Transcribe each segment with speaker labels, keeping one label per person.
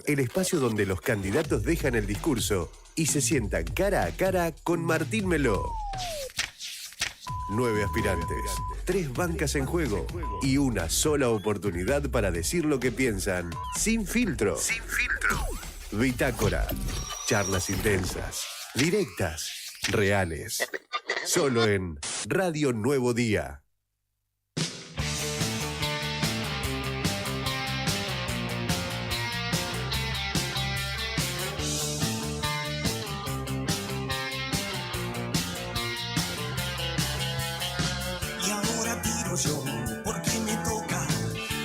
Speaker 1: el espacio donde los candidatos dejan el discurso y se sientan cara a cara con Martín Meló. 9 aspirantes, 3 bancas en juego y una sola oportunidad para decir lo que piensan, sin filtro. Sin filtro. Bitácora. Charlas intensas, directas, reales. Solo en Radio Nuevo Día.
Speaker 2: Porque me toca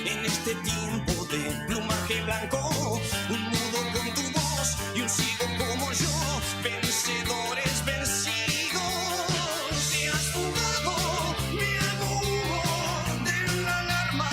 Speaker 2: en este tiempo de plumaje blanco, un mudo con tu voz y un ciego como yo, vencedores vencidos. Te has fugado, me hago humo de la alarma.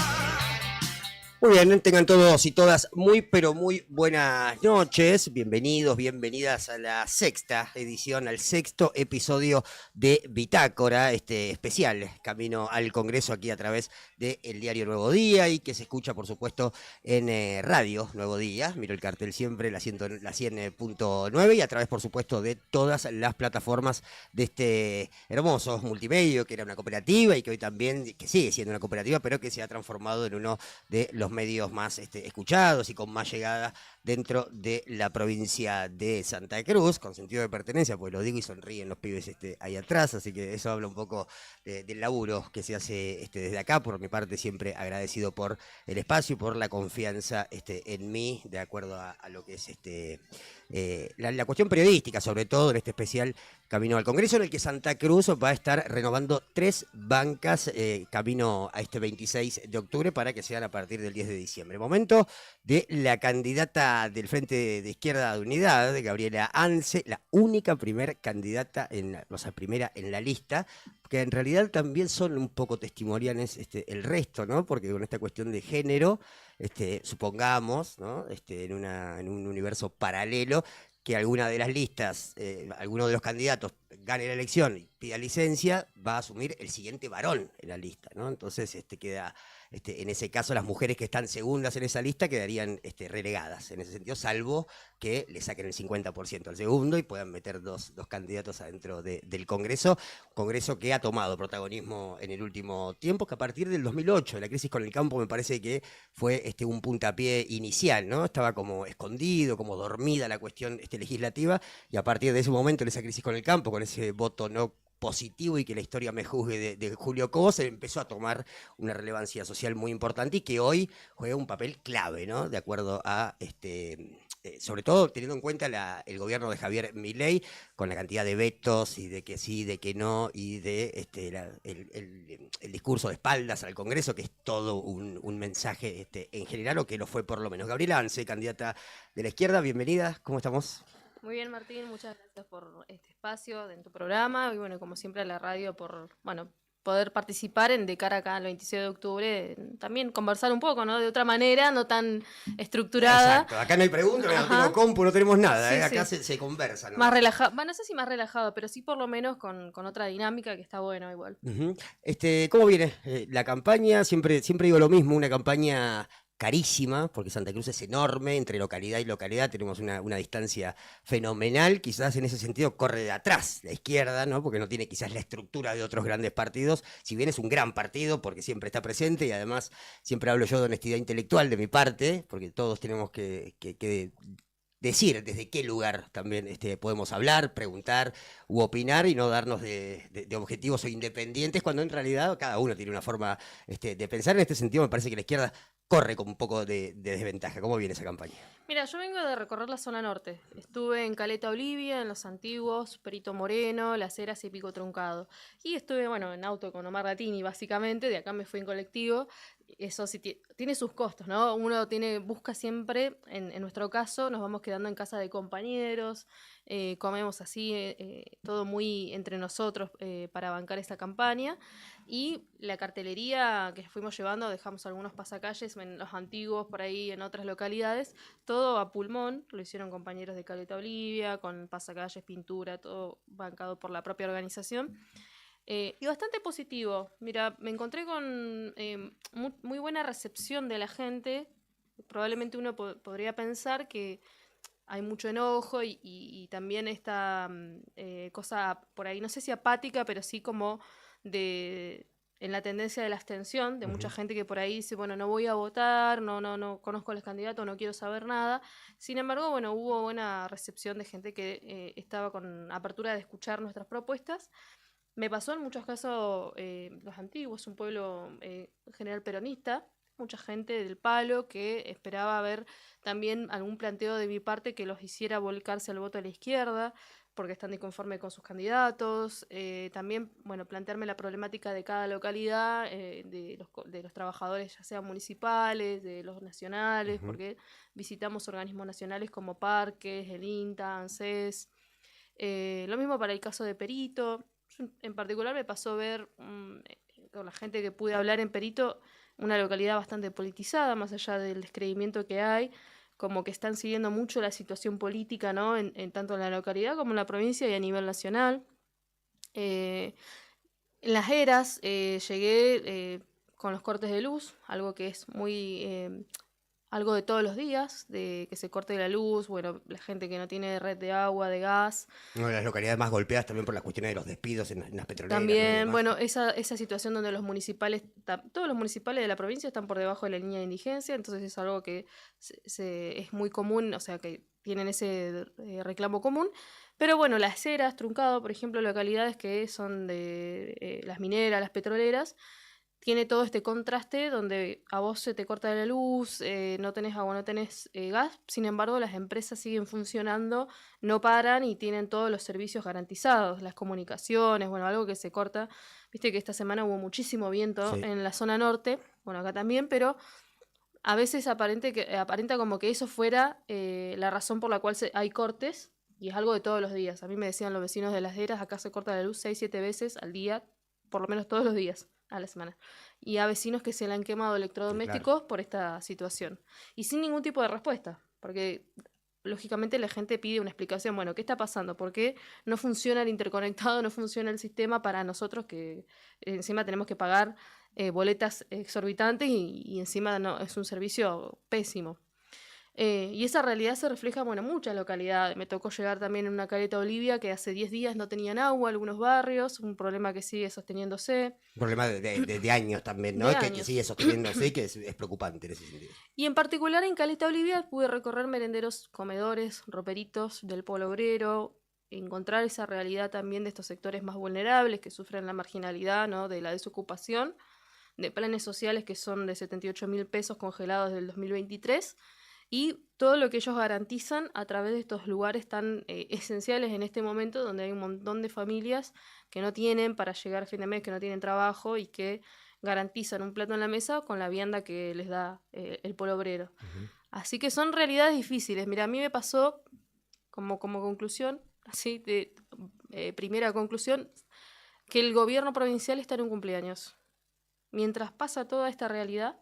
Speaker 3: Muy bien, tengan todos y todas muy, pero muy buenas noches. Bienvenidos, bienvenidas a la sexta edición, al sexto episodio de Bitácora, este especial Camino al Congreso aquí a través del diario Nuevo Día y que se escucha, por supuesto, en Radio Nuevo Día. Miro el cartel siempre, la 100.9 y a través, por supuesto, de todas las plataformas de este hermoso multimedio que era una cooperativa y que hoy también, que sigue siendo una cooperativa, pero que se ha transformado en uno de los medios más escuchados y con más llegada dentro de la provincia de Santa Cruz, con sentido de pertenencia, pues lo digo y sonríen los pibes ahí atrás, así que eso habla un poco del laburo que se hace desde acá. Por mi parte, siempre agradecido por el espacio y por la confianza en mí, de acuerdo a lo que es la cuestión periodística, sobre todo en este especial Camino al Congreso, en el que Santa Cruz va a estar renovando 3 bancas camino a este 26 de octubre para que sean a partir del 10 de diciembre. Momento de la candidata del Frente de Izquierda de Unidad, de Gabriela Hance, la única primer candidata, primera en la lista, que en realidad también son un poco testimoniales el resto, ¿no? Porque con esta cuestión de género, supongamos, ¿no? En un universo paralelo, que alguna de las listas, alguno de los candidatos gane la elección y pida licencia, va a asumir el siguiente varón en la lista, ¿no? Entonces queda, en ese caso, las mujeres que están segundas en esa lista quedarían relegadas, en ese sentido, salvo que le saquen el 50% al segundo y puedan meter dos candidatos adentro del Congreso, Congreso que ha tomado protagonismo en el último tiempo, que a partir del 2008, de la crisis con el campo, me parece que fue un puntapié inicial, ¿no? Estaba como escondido, como dormida la cuestión legislativa, y a partir de ese momento, en esa crisis con el campo, con ese voto no positivo y que la historia me juzgue de Julio Cobos, empezó a tomar una relevancia social muy importante y que hoy juega un papel clave, ¿no? De acuerdo a sobre todo teniendo en cuenta el gobierno de Javier Milei, con la cantidad de vetos y de que sí, de que no, y de el discurso de espaldas al Congreso, que es todo un mensaje en general, o que lo fue por lo menos. Gabriela Hance, candidata de la izquierda, bienvenida, ¿cómo estamos?
Speaker 4: Muy bien, Martín, muchas gracias por este espacio en tu programa y bueno, como siempre a la radio por, poder participar de cara acá al 26 de octubre, también conversar un poco, ¿no? De otra manera, no tan estructurada.
Speaker 3: Exacto, acá no hay preguntas, no tengo compu, no tenemos nada,
Speaker 4: sí,
Speaker 3: acá
Speaker 4: sí.
Speaker 3: se conversa, ¿no?
Speaker 4: Más relajado, no sé si más relajado, pero sí por lo menos con otra dinámica que está bueno igual.
Speaker 3: Uh-huh. ¿Cómo viene la campaña? Siempre digo lo mismo, una campaña carísima, porque Santa Cruz es enorme, entre localidad y localidad tenemos una distancia fenomenal, quizás en ese sentido corre de atrás la izquierda, ¿no? Porque no tiene quizás la estructura de otros grandes partidos, si bien es un gran partido porque siempre está presente, y además siempre hablo yo de honestidad intelectual de mi parte, porque todos tenemos que decir desde qué lugar también podemos hablar, preguntar u opinar, y no darnos de objetivos o independientes, cuando en realidad cada uno tiene una forma de pensar. En este sentido me parece que la izquierda corre con un poco de desventaja. ¿Cómo viene esa campaña?
Speaker 4: Mira, yo vengo de recorrer la zona norte. Estuve en Caleta Olivia, en Los Antiguos, Perito Moreno, Las Heras y Pico Truncado. Y estuve, en auto con Omar Latini, básicamente. De acá me fui en colectivo. Eso sí tiene sus costos, ¿no? Uno busca siempre, en nuestro caso, nos vamos quedando en casa de compañeros, comemos así, todo muy entre nosotros para bancar esta campaña. Y la cartelería que fuimos llevando, dejamos algunos pasacalles en Los Antiguos, por ahí en otras localidades, todo a pulmón, lo hicieron compañeros de Caleta Olivia, con pasacalles, pintura, todo bancado por la propia organización. Y bastante positivo. Mira, me encontré con muy buena recepción de la gente. probablemente uno podría pensar que hay mucho enojo y también esta cosa por ahí, no sé si apática, pero sí como en la tendencia de la abstención, de mucha gente que por ahí dice, bueno, no voy a votar, no conozco a los candidatos, no quiero saber nada. Sin embargo, bueno, hubo buena recepción de gente que estaba con apertura de escuchar nuestras propuestas. Me pasó en muchos casos, Los Antiguos, un pueblo en general peronista, mucha gente del palo que esperaba ver también algún planteo de mi parte que los hiciera volcarse al voto de la izquierda, porque están disconformes con sus candidatos. También, bueno, plantearme la problemática de cada localidad, de los trabajadores, ya sean municipales, de los nacionales, porque visitamos organismos nacionales como Parques, el INTA, ANSES. Lo mismo para el caso de Perito. En particular me pasó ver con la gente que pude hablar en Perito, una localidad bastante politizada, más allá del descreimiento que hay, como que están siguiendo mucho la situación política, ¿no? En tanto en la localidad como en la provincia y a nivel nacional. En Las Heras llegué con los cortes de luz, algo que es muy algo de todos los días, de que se corte la luz, bueno, la gente que no tiene red de agua, de gas.
Speaker 3: Una de las localidades más golpeadas también por las cuestiones de los despidos en las petroleras.
Speaker 4: También,
Speaker 3: ¿no?
Speaker 4: bueno, esa situación donde los municipales, todos los municipales de la provincia están por debajo de la línea de indigencia, entonces es algo que es muy común, o sea, que tienen ese reclamo común. Pero bueno, Las Heras, Truncado, por ejemplo, localidades que son de las mineras, las petroleras, tiene todo este contraste donde a vos se te corta la luz, no tenés agua, no tenés gas, sin embargo las empresas siguen funcionando, no paran y tienen todos los servicios garantizados, las comunicaciones, bueno, algo que se corta. Viste que esta semana hubo muchísimo viento en la zona norte, bueno, acá también, pero a veces aparenta como que eso fuera la razón por la cual hay cortes, y es algo de todos los días. A mí me decían los vecinos de Las Heras, acá se corta la luz 6-7 veces al día, por lo menos todos los días a la semana. Y a vecinos que se le han quemado electrodomésticos por esta situación. Y sin ningún tipo de respuesta, porque lógicamente la gente pide una explicación. Bueno, ¿qué está pasando? ¿Por qué no funciona el interconectado, no funciona el sistema para nosotros que encima tenemos que pagar boletas exorbitantes y encima no, es un servicio pésimo? Y esa realidad se refleja, bueno, en muchas localidades. Me tocó llegar también en una caleta Olivia que hace 10 días no tenían agua, algunos barrios, un problema que sigue sosteniéndose.
Speaker 3: Un problema de años también, ¿no? Que sigue sosteniéndose y que es preocupante en ese sentido.
Speaker 4: Y en particular en Caleta Olivia pude recorrer merenderos, comedores, roperitos del pueblo obrero, encontrar esa realidad también de estos sectores más vulnerables que sufren la marginalidad, ¿no? De la desocupación, de planes sociales que son de 78.000 pesos congelados desde el 2023. Y todo lo que ellos garantizan a través de estos lugares tan esenciales en este momento, donde hay un montón de familias que no tienen para llegar a fin de mes, que no tienen trabajo y que garantizan un plato en la mesa con la vianda que les da el pueblo obrero. Así que son realidades difíciles. Mira, a mí me pasó como conclusión, así de primera conclusión, que el gobierno provincial está en un cumpleaños. Mientras pasa toda esta realidad,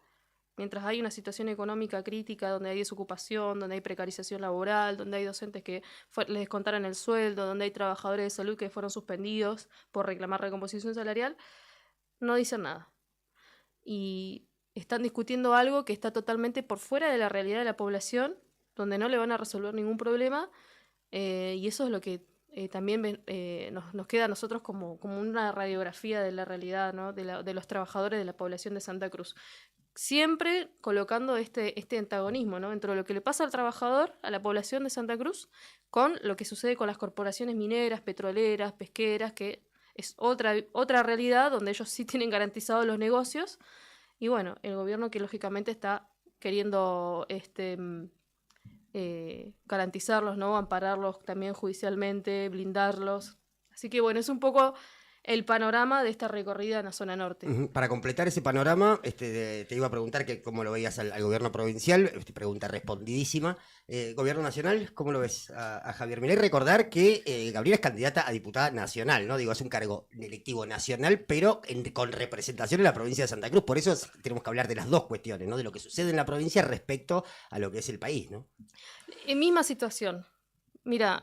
Speaker 4: mientras hay una situación económica crítica donde hay desocupación, donde hay precarización laboral, donde hay docentes que les descontaron el sueldo, donde hay trabajadores de salud que fueron suspendidos por reclamar recomposición salarial, no dicen nada. Y están discutiendo algo que está totalmente por fuera de la realidad de la población, donde no le van a resolver ningún problema, y eso es lo que también nos queda a nosotros como una radiografía de la realidad, ¿no? de los trabajadores de la población de Santa Cruz. Siempre colocando este antagonismo, ¿no? Entre lo que le pasa al trabajador, a la población de Santa Cruz, con lo que sucede con las corporaciones mineras, petroleras, pesqueras, que es otra realidad donde ellos sí tienen garantizados los negocios. Y bueno, el gobierno que lógicamente está queriendo garantizarlos, ¿no? Ampararlos también judicialmente, blindarlos. Así que bueno, es un poco el panorama de esta recorrida en la zona norte.
Speaker 3: Para completar ese panorama, te iba a preguntar que cómo lo veías al gobierno provincial, pregunta respondidísima. Gobierno nacional, ¿cómo lo ves a Javier Milei? Recordar que Gabriela es candidata a diputada nacional, ¿no? Digo, es un cargo electivo nacional, pero con representación en la provincia de Santa Cruz. Por eso tenemos que hablar de las dos cuestiones, ¿no? De lo que sucede en la provincia respecto a lo que es el país, ¿no?
Speaker 4: Misma situación. Mira,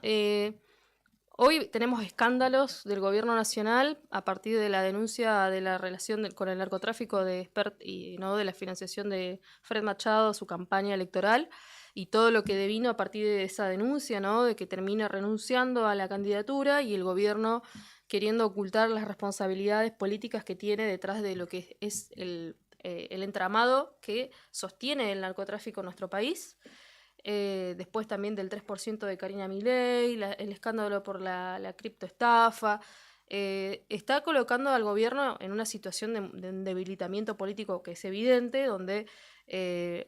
Speaker 4: Hoy tenemos escándalos del gobierno nacional a partir de la denuncia de la relación con el narcotráfico de Spert y no de la financiación de Fred Machado, su campaña electoral, y todo lo que devino a partir de esa denuncia, ¿no? De que termina renunciando a la candidatura y el gobierno queriendo ocultar las responsabilidades políticas que tiene detrás de lo que es el entramado que sostiene el narcotráfico en nuestro país. Después también del 3% de Karina Milei, el escándalo por la criptoestafa. Está colocando al gobierno en una situación de un debilitamiento político que es evidente, donde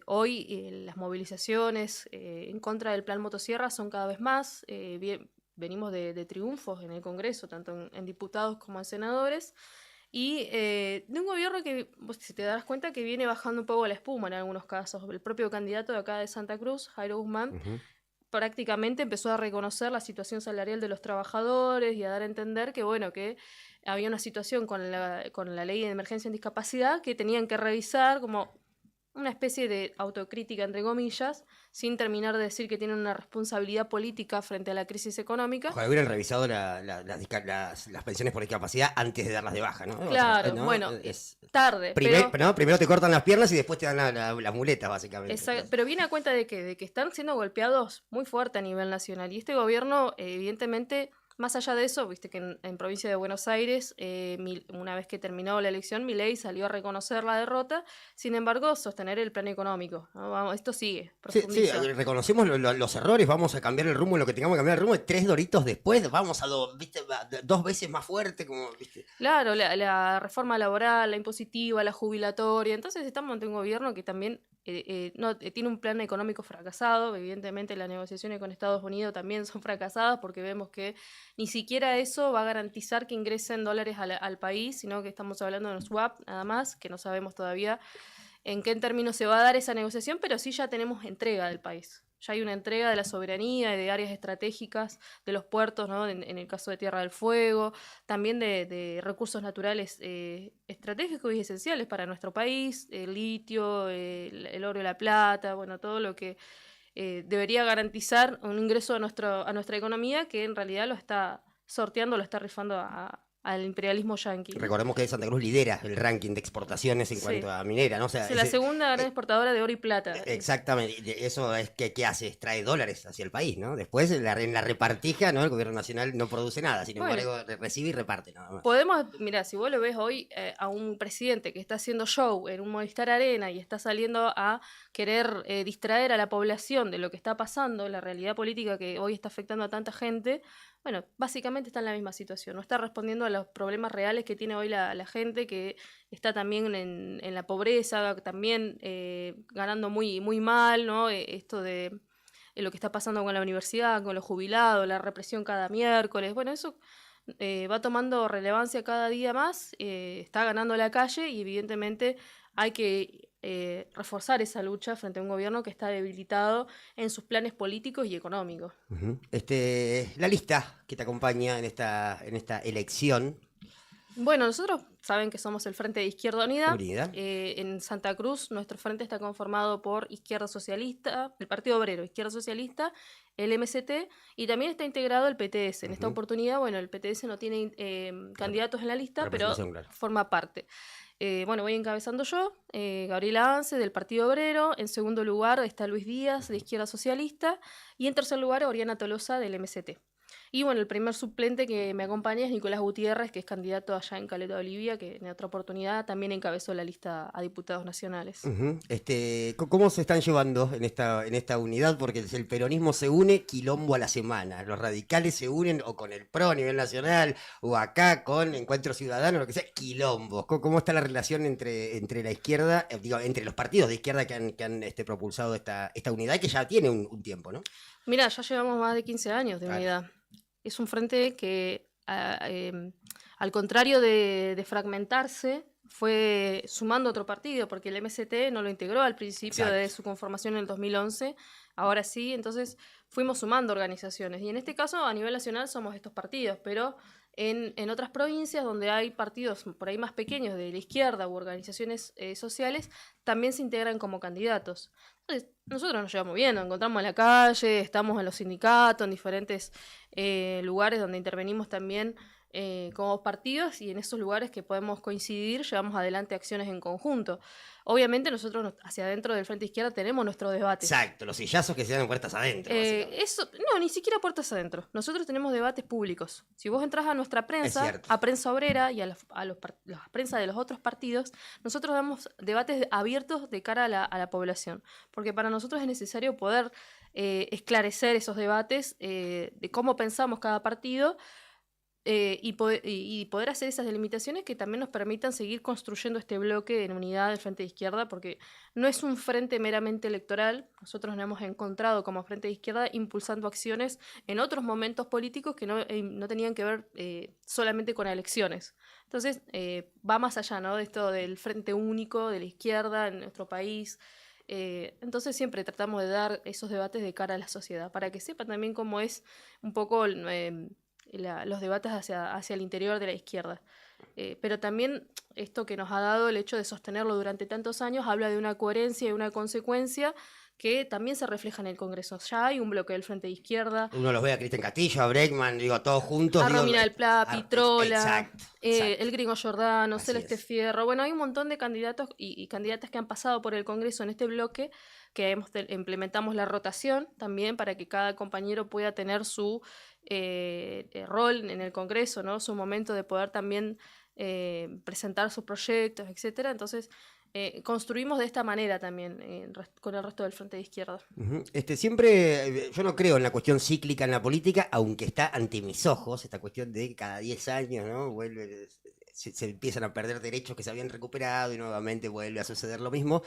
Speaker 4: hoy las movilizaciones en contra del plan Motosierra son cada vez más. Venimos de triunfos en el Congreso, tanto en diputados como en senadores. Y de un gobierno que, si te das cuenta, que viene bajando un poco la espuma en algunos casos. El propio candidato de acá de Santa Cruz, Jairo Guzmán, prácticamente empezó a reconocer la situación salarial de los trabajadores y a dar a entender que, bueno, que había una situación con la ley de emergencia en discapacidad que tenían que revisar como una especie de autocrítica, entre comillas, sin terminar de decir que tienen una responsabilidad política frente a la crisis económica.
Speaker 3: Ojalá hubieran revisado las pensiones por discapacidad antes de darlas de baja, ¿no?
Speaker 4: Claro,
Speaker 3: O sea, ¿no?
Speaker 4: bueno, tarde.
Speaker 3: Primero te cortan las piernas y después te dan las muletas, básicamente.
Speaker 4: Exacto, pero viene a cuenta de que están siendo golpeados muy fuerte a nivel nacional. Y este gobierno, evidentemente, más allá de eso, viste que en provincia de Buenos Aires, una vez que terminó la elección, Milei salió a reconocer la derrota, sin embargo, sostener el plan económico, ¿no? Vamos, esto sigue, profundiza.
Speaker 3: Sí, reconocemos los errores, vamos a cambiar el rumbo en lo que tengamos que cambiar el rumbo, 3 doritos después, vamos a 2 veces más fuerte, como, ¿viste?
Speaker 4: Claro, la reforma laboral, la impositiva, la jubilatoria, entonces estamos ante un gobierno que también tiene un plan económico fracasado. Evidentemente las negociaciones con Estados Unidos también son fracasadas porque vemos que ni siquiera eso va a garantizar que ingresen dólares al país, sino que estamos hablando de un swap nada más, que no sabemos todavía en qué términos se va a dar esa negociación, pero sí ya tenemos entrega del país. Ya hay una entrega de la soberanía y de áreas estratégicas de los puertos, ¿no? En el caso de Tierra del Fuego, también de recursos naturales estratégicos y esenciales para nuestro país, el litio, el oro y la plata, bueno, todo lo que debería garantizar un ingreso a nuestra economía que en realidad lo está sorteando, lo está rifando al imperialismo yanqui.
Speaker 3: Recordemos que Santa Cruz lidera el ranking de exportaciones en cuanto a minera, ¿no? O sea,
Speaker 4: es la segunda gran exportadora de oro y plata.
Speaker 3: Exactamente, eso es que ¿qué hace? Trae dólares hacia el país, ¿no? Después en la repartija, ¿no? El gobierno nacional no produce nada, sin embargo recibe y reparte nada más.
Speaker 4: Mira, si vos lo ves hoy a un presidente que está haciendo show en un Movistar Arena y está saliendo a querer distraer a la población de lo que está pasando, la realidad política que hoy está afectando a tanta gente, bueno, básicamente está en la misma situación, no está respondiendo a los problemas reales que tiene hoy la gente, que está también en la pobreza, también ganando muy, muy mal, ¿no? Esto de lo que está pasando con la universidad, con los jubilados, la represión cada miércoles, bueno, eso va tomando relevancia cada día más, está ganando la calle y evidentemente hay que reforzar esa lucha frente a un gobierno que está debilitado en sus planes políticos y económicos.
Speaker 3: La lista que te acompaña en esta elección.
Speaker 4: Bueno, nosotros saben que somos el Frente de Izquierda Unida. En Santa Cruz nuestro frente está conformado por Izquierda Socialista, el Partido Obrero, Izquierda Socialista, el MST y también está integrado el PTS. En esta oportunidad, bueno, el PTS no tiene candidatos en la lista, pero forma parte. Bueno, voy encabezando yo, Gabriela Avance del Partido Obrero, en segundo lugar está Luis Díaz de Izquierda Socialista y en tercer lugar Oriana Tolosa del MST. Y bueno, el primer suplente que me acompaña es Nicolás Gutiérrez, que es candidato allá en Caleta de Olivia, que en otra oportunidad también encabezó la lista a diputados nacionales.
Speaker 3: ¿Cómo se están llevando en esta unidad? Porque el peronismo se une quilombo a la semana. Los radicales se unen o con el PRO a nivel nacional o acá con Encuentro Ciudadano, lo que sea, quilombo. ¿Cómo está la relación entre la izquierda, entre los partidos de izquierda que han propulsado esta unidad que ya tiene un tiempo, ¿no?
Speaker 4: Mira, ya llevamos más de 15 años de unidad. Es un frente que, al contrario de fragmentarse, fue sumando otro partido, porque el MST no lo integró al principio de su conformación en el 2011, ahora sí, entonces fuimos sumando organizaciones. Y en este caso, a nivel nacional, somos estos partidos, pero en otras provincias donde hay partidos por ahí más pequeños de la izquierda u organizaciones sociales, también se integran como candidatos. Entonces, nosotros nos llevamos bien, nos encontramos en la calle, estamos en los sindicatos, en diferentes lugares donde intervenimos también como partidos, y en esos lugares que podemos coincidir llevamos adelante acciones en conjunto. Obviamente nosotros hacia adentro del Frente Izquierda tenemos nuestro debate.
Speaker 3: Exacto, los sillazos que se dan en puertas adentro.
Speaker 4: Eso, no, ni siquiera puertas adentro. Nosotros tenemos debates públicos. Si vos entras a nuestra prensa, a Prensa Obrera y a las prensa de los otros partidos, nosotros damos debates abiertos de cara a la población. Porque para nosotros es necesario poder esclarecer esos debates de cómo pensamos cada partido. Y poder hacer esas delimitaciones que también nos permitan seguir construyendo este bloque en unidad del Frente de Izquierda, porque no es un frente meramente electoral. Nosotros nos hemos encontrado como Frente de Izquierda impulsando acciones en otros momentos políticos que no tenían que ver solamente con elecciones. Entonces, va más allá, ¿no?, de esto del Frente Único de la izquierda en nuestro país. Entonces siempre tratamos de dar esos debates de cara a la sociedad, para que sepan también cómo es un poco los debates hacia el interior de la izquierda. Pero también esto que nos ha dado el hecho de sostenerlo durante tantos años habla de una coherencia y una consecuencia que también se refleja en el Congreso. Ya hay un bloque del Frente de Izquierda.
Speaker 3: Uno los ve a Cristian Castillo, a Breckman, digo, todos juntos.
Speaker 4: A Romina del Pla, Pitrola,
Speaker 3: exacto.
Speaker 4: el Gringo Giordano,
Speaker 3: Así
Speaker 4: Celeste
Speaker 3: es.
Speaker 4: Fierro. Bueno, hay un montón de candidatos y candidatas que han pasado por el Congreso en este bloque, que implementamos la rotación también para que cada compañero pueda tener su rol en el Congreso, ¿no?, su momento de poder también presentar sus proyectos, etcétera. Entonces, construimos de esta manera también con el resto del Frente de Izquierda.
Speaker 3: Uh-huh. Siempre, yo no creo en la cuestión cíclica en la política, aunque está ante mis ojos, esta cuestión de que cada 10 años, ¿no?, se empiezan a perder derechos que se habían recuperado y nuevamente vuelve a suceder lo mismo.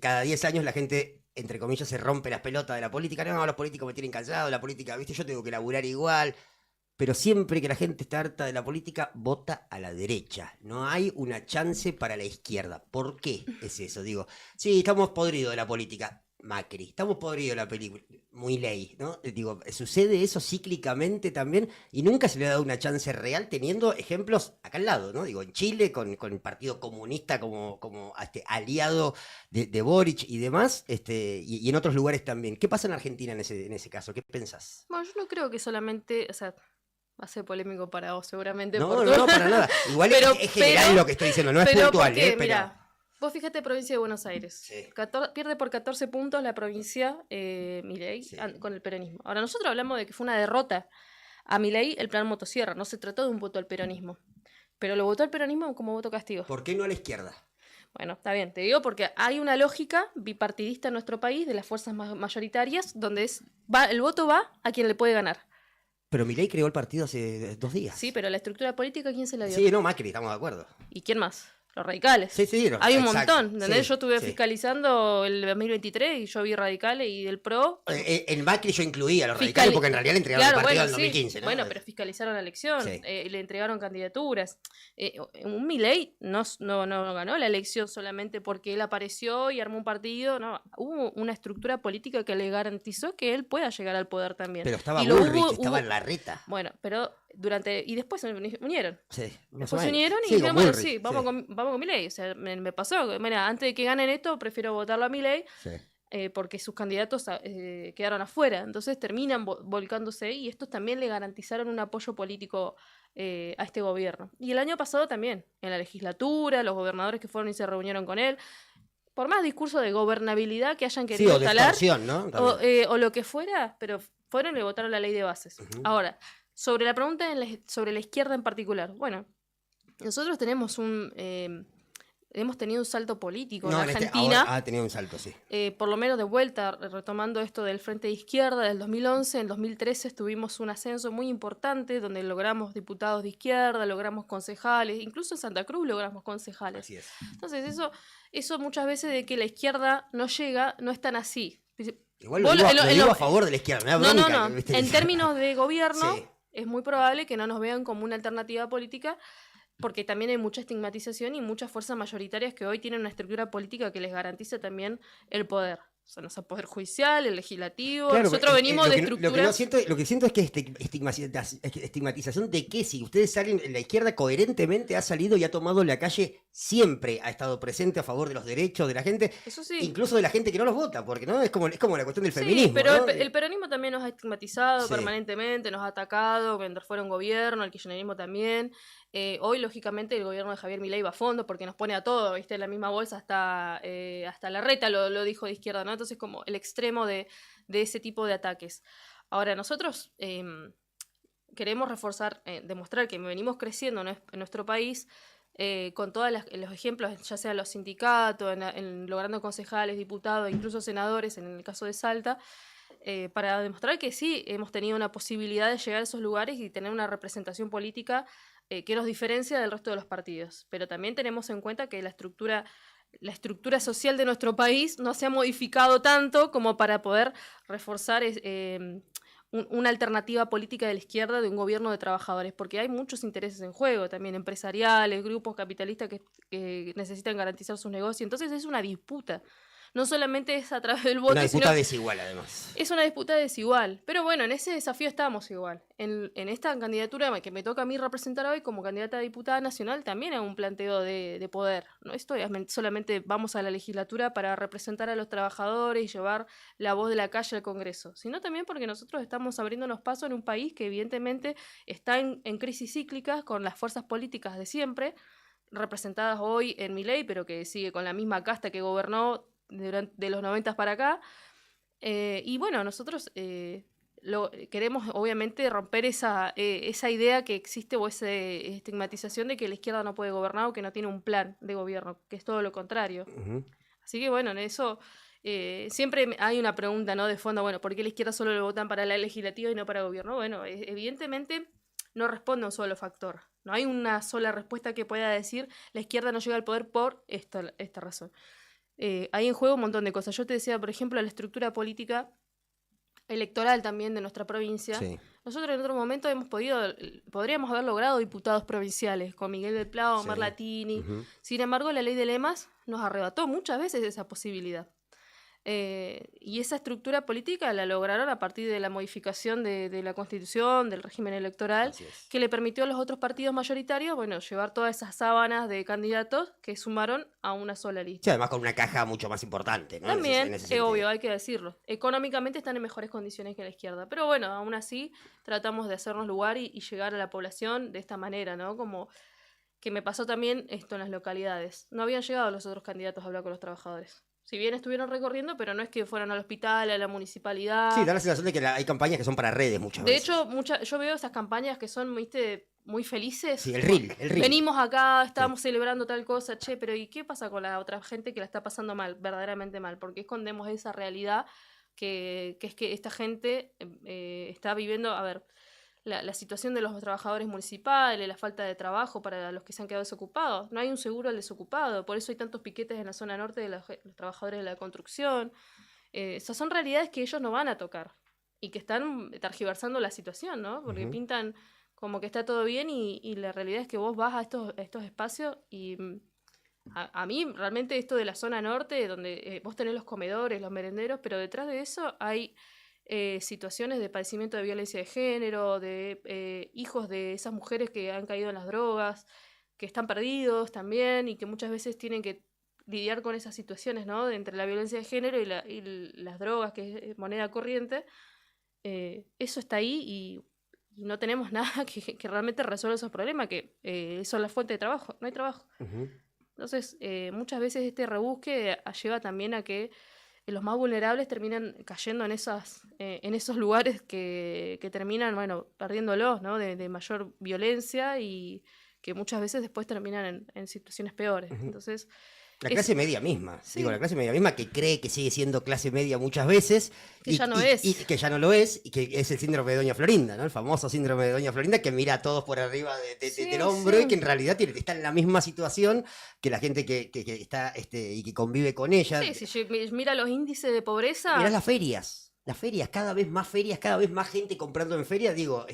Speaker 3: Cada 10 años la gente, entre comillas, se rompe las pelotas de la política. No, los políticos me tienen cansado, la política, ¿viste? Yo tengo que laburar igual. Pero siempre que la gente está harta de la política, vota a la derecha. No hay una chance para la izquierda. ¿Por qué es eso? Digo, sí, estamos podridos de la política. Macri, estamos podridos de la película. Milei, ¿no? Digo, sucede eso cíclicamente también y nunca se le ha dado una chance real, teniendo ejemplos acá al lado, ¿no? Digo, en Chile, con el Partido Comunista como aliado de Boric y demás, y en otros lugares también. ¿Qué pasa en Argentina en ese caso? ¿Qué pensás?
Speaker 4: Bueno, yo no creo que solamente, o sea, va a ser polémico para vos seguramente.
Speaker 3: No, para nada. Igual es general lo que estoy diciendo, no es puntual,
Speaker 4: porque,
Speaker 3: pero...
Speaker 4: Mirá, vos fíjate, provincia de Buenos Aires.
Speaker 3: Sí.
Speaker 4: Pierde por 14 puntos la provincia Milei
Speaker 3: Sí.
Speaker 4: con el peronismo. Ahora, nosotros hablamos de que fue una derrota a Milei el plan motosierra. No se trató de un voto al peronismo. Pero lo votó al peronismo como voto castigo.
Speaker 3: ¿Por qué no a la izquierda?
Speaker 4: Bueno, está bien, te digo porque hay una lógica bipartidista en nuestro país de las fuerzas mayoritarias donde el voto va a quien le puede ganar.
Speaker 3: Pero Milei creó el partido hace 2 días.
Speaker 4: Sí, pero la estructura política, ¿quién se la dio?
Speaker 3: Sí, no, Macri, estamos de acuerdo.
Speaker 4: ¿Y quién más? Los radicales.
Speaker 3: Sí,
Speaker 4: Hay un
Speaker 3: exacto.
Speaker 4: montón, ¿entendés?
Speaker 3: Sí,
Speaker 4: yo estuve
Speaker 3: sí.
Speaker 4: fiscalizando el 2023 y yo vi radicales y del PRO.
Speaker 3: En Macri yo incluía a los radicales porque en realidad le entregaron el partido en 2015, ¿no?
Speaker 4: Bueno, pero fiscalizaron la elección,
Speaker 3: Sí.
Speaker 4: le entregaron candidaturas. Un Milei no ganó la elección solamente porque él apareció y armó un partido, no. Hubo una estructura política que le garantizó que él pueda llegar al poder también.
Speaker 3: Pero estaba
Speaker 4: Y
Speaker 3: Bullrich, estaba en la reta.
Speaker 4: Bueno, pero y después se unieron.
Speaker 3: Sí,
Speaker 4: Después se unieron y
Speaker 3: sí,
Speaker 4: dijeron,
Speaker 3: con
Speaker 4: bueno,
Speaker 3: Bullrich,
Speaker 4: sí, vamos con Milei. O sea, me pasó, mira, antes de que ganen esto, prefiero votarlo a Milei
Speaker 3: Sí.
Speaker 4: porque sus candidatos quedaron afuera. Entonces terminan volcándose y estos también le garantizaron un apoyo político a este gobierno. Y el año pasado también, en la legislatura, los gobernadores que fueron y se reunieron con él, por más discurso de gobernabilidad que hayan
Speaker 3: Sí,
Speaker 4: querido
Speaker 3: o de
Speaker 4: instalar,
Speaker 3: extorsión, ¿no?
Speaker 4: o lo que fuera, pero fueron y votaron la ley de bases.
Speaker 3: Ujú.
Speaker 4: Ahora, sobre la pregunta sobre la izquierda en particular, bueno, nosotros hemos tenido un salto político en Argentina,
Speaker 3: ahora ha tenido un salto, sí.
Speaker 4: por lo menos de vuelta, retomando esto del Frente de Izquierda del 2011, en 2013 tuvimos un ascenso muy importante donde logramos diputados de izquierda, logramos concejales, incluso en Santa Cruz logramos concejales.
Speaker 3: Así es.
Speaker 4: Entonces eso muchas veces de que la izquierda no llega, no es tan así.
Speaker 3: Igual
Speaker 4: Vos
Speaker 3: lo digo a favor de la izquierda, me da bronca,
Speaker 4: No.
Speaker 3: ¿viste?
Speaker 4: En términos de gobierno,
Speaker 3: Sí.
Speaker 4: es muy probable que no nos vean como una alternativa política, porque también hay mucha estigmatización y muchas fuerzas mayoritarias que hoy tienen una estructura política que les garantiza también el poder. O sea, no sé, Poder Judicial, el Legislativo.
Speaker 3: Claro,
Speaker 4: Nosotros venimos de
Speaker 3: lo que
Speaker 4: estructuras...
Speaker 3: lo que siento es que estigmatización de que si ustedes salen, la izquierda coherentemente ha salido y ha tomado la calle, siempre ha estado presente a favor de los derechos de la gente,
Speaker 4: Eso sí.
Speaker 3: incluso de la gente que no los vota, porque no es como la cuestión del
Speaker 4: Sí,
Speaker 3: feminismo.
Speaker 4: pero
Speaker 3: ¿no?
Speaker 4: el peronismo también nos ha estigmatizado
Speaker 3: Sí.
Speaker 4: permanentemente, nos ha atacado mientras fuera un gobierno, el kirchnerismo también. Hoy, lógicamente, el gobierno de Javier Milei va a fondo porque nos pone a todo, ¿viste? En la misma bolsa, hasta Larreta lo dijo de izquierda, ¿no? Entonces, como el extremo de ese tipo de ataques. Ahora, nosotros queremos reforzar, demostrar que venimos creciendo en nuestro país con todos los ejemplos, ya sea los sindicatos, logrando concejales, diputados, incluso senadores, en el caso de Salta, para demostrar que sí hemos tenido una posibilidad de llegar a esos lugares y tener una representación política que nos diferencia del resto de los partidos. Pero también tenemos en cuenta que la estructura social de nuestro país no se ha modificado tanto como para poder reforzar una alternativa política de la izquierda de un gobierno de trabajadores, porque hay muchos intereses en juego, también empresariales, grupos capitalistas que necesitan garantizar sus negocios. Entonces es una disputa. No solamente es a través del voto,
Speaker 3: Una disputa
Speaker 4: sino
Speaker 3: desigual, además.
Speaker 4: es una disputa desigual. Pero bueno, en ese desafío estamos igual. En esta candidatura que me toca a mí representar hoy como candidata a diputada nacional, también hay un planteo de poder. No estoy solamente vamos a la legislatura para representar a los trabajadores y llevar la voz de la calle al Congreso, sino también porque nosotros estamos abriéndonos paso en un país que evidentemente está en crisis cíclicas con las fuerzas políticas de siempre, representadas hoy en Milei, pero que sigue con la misma casta que gobernó de los 90 para acá. Y bueno, nosotros queremos obviamente romper esa idea que existe o esa estigmatización de que la izquierda no puede gobernar o que no tiene un plan de gobierno, que es todo lo contrario.
Speaker 3: Uh-huh.
Speaker 4: Así que bueno, en eso siempre hay una pregunta, ¿no? De fondo, bueno, ¿por qué la izquierda solo lo votan para la legislativa y no para gobierno? Bueno, evidentemente no responde a un solo factor. No hay una sola respuesta que pueda decir la izquierda no llega al poder por esta razón. Hay en juego un montón de cosas. Yo te decía, por ejemplo, la estructura política electoral también de nuestra provincia.
Speaker 3: Sí.
Speaker 4: Nosotros en otro momento podríamos haber logrado diputados provinciales con Miguel del Plau,
Speaker 3: Sí.
Speaker 4: Marlatini.
Speaker 3: Uh-huh.
Speaker 4: Sin embargo, la ley de lemas nos arrebató muchas veces esa posibilidad. Y esa estructura política la lograron a partir de la modificación de la Constitución, del régimen electoral, que le permitió a los otros partidos mayoritarios, bueno, llevar todas esas sábanas de candidatos que sumaron a una sola lista.
Speaker 3: Sí, además con una caja mucho más importante, ¿no?
Speaker 4: También,
Speaker 3: en ese
Speaker 4: es
Speaker 3: sentido.
Speaker 4: obvio, hay que decirlo. Económicamente están en mejores condiciones que la izquierda. Pero bueno, aún así tratamos de hacernos lugar y llegar a la población de esta manera, ¿no? Como que me pasó también esto en las localidades. No habían llegado los otros candidatos a hablar con los trabajadores. Si bien estuvieron recorriendo, pero no es que fueran al hospital, a la municipalidad.
Speaker 3: Sí, da la sensación de que hay campañas que son para redes muchas
Speaker 4: De
Speaker 3: veces.
Speaker 4: hecho, yo veo esas campañas que son, viste, muy felices.
Speaker 3: Sí, el reel.
Speaker 4: Venimos acá, estamos celebrando tal cosa, che, pero ¿y qué pasa con la otra gente que la está pasando mal, verdaderamente mal? ¿Por qué escondemos esa realidad que es que esta gente está viviendo, a ver, la situación de los trabajadores municipales, la falta de trabajo para los que se han quedado desocupados? No hay un seguro al desocupado, por eso hay tantos piquetes en la zona norte de los trabajadores de la construcción. Esas son realidades que ellos no van a tocar y que están tergiversando la situación, ¿no? Porque pintan como que está todo bien y la realidad es que vos vas a estos espacios y a mí realmente esto de la zona norte, donde vos tenés los comedores, los merenderos, pero detrás de eso hay situaciones de padecimiento de violencia de género, de hijos de esas mujeres que han caído en las drogas, que están perdidos también y que muchas veces tienen que lidiar con esas situaciones, ¿no? Entre la violencia de género y las drogas, que es moneda corriente. Eso está ahí y no tenemos nada que realmente resuelva esos problemas, que son la fuente de trabajo. No hay trabajo.
Speaker 3: Uh-huh.
Speaker 4: Entonces, muchas veces este rebusque lleva también a que los más vulnerables terminan cayendo en esos lugares que terminan, bueno, perdiéndolos, ¿no? De mayor violencia y que muchas veces después terminan en situaciones peores.
Speaker 3: Uh-huh.
Speaker 4: Entonces,
Speaker 3: la clase media misma,
Speaker 4: sí.
Speaker 3: Digo, la clase media misma que cree que sigue siendo clase media muchas veces
Speaker 4: que ya no es.
Speaker 3: Y que ya no lo es, y que es el síndrome de Doña Florinda, ¿no? El famoso síndrome de Doña Florinda que mira a todos por arriba del hombro y que en realidad está en la misma situación que la gente que está y que convive con ella.
Speaker 4: Sí, si mira los índices de pobreza.
Speaker 3: Mirá las ferias, cada vez más gente comprando en ferias, digo,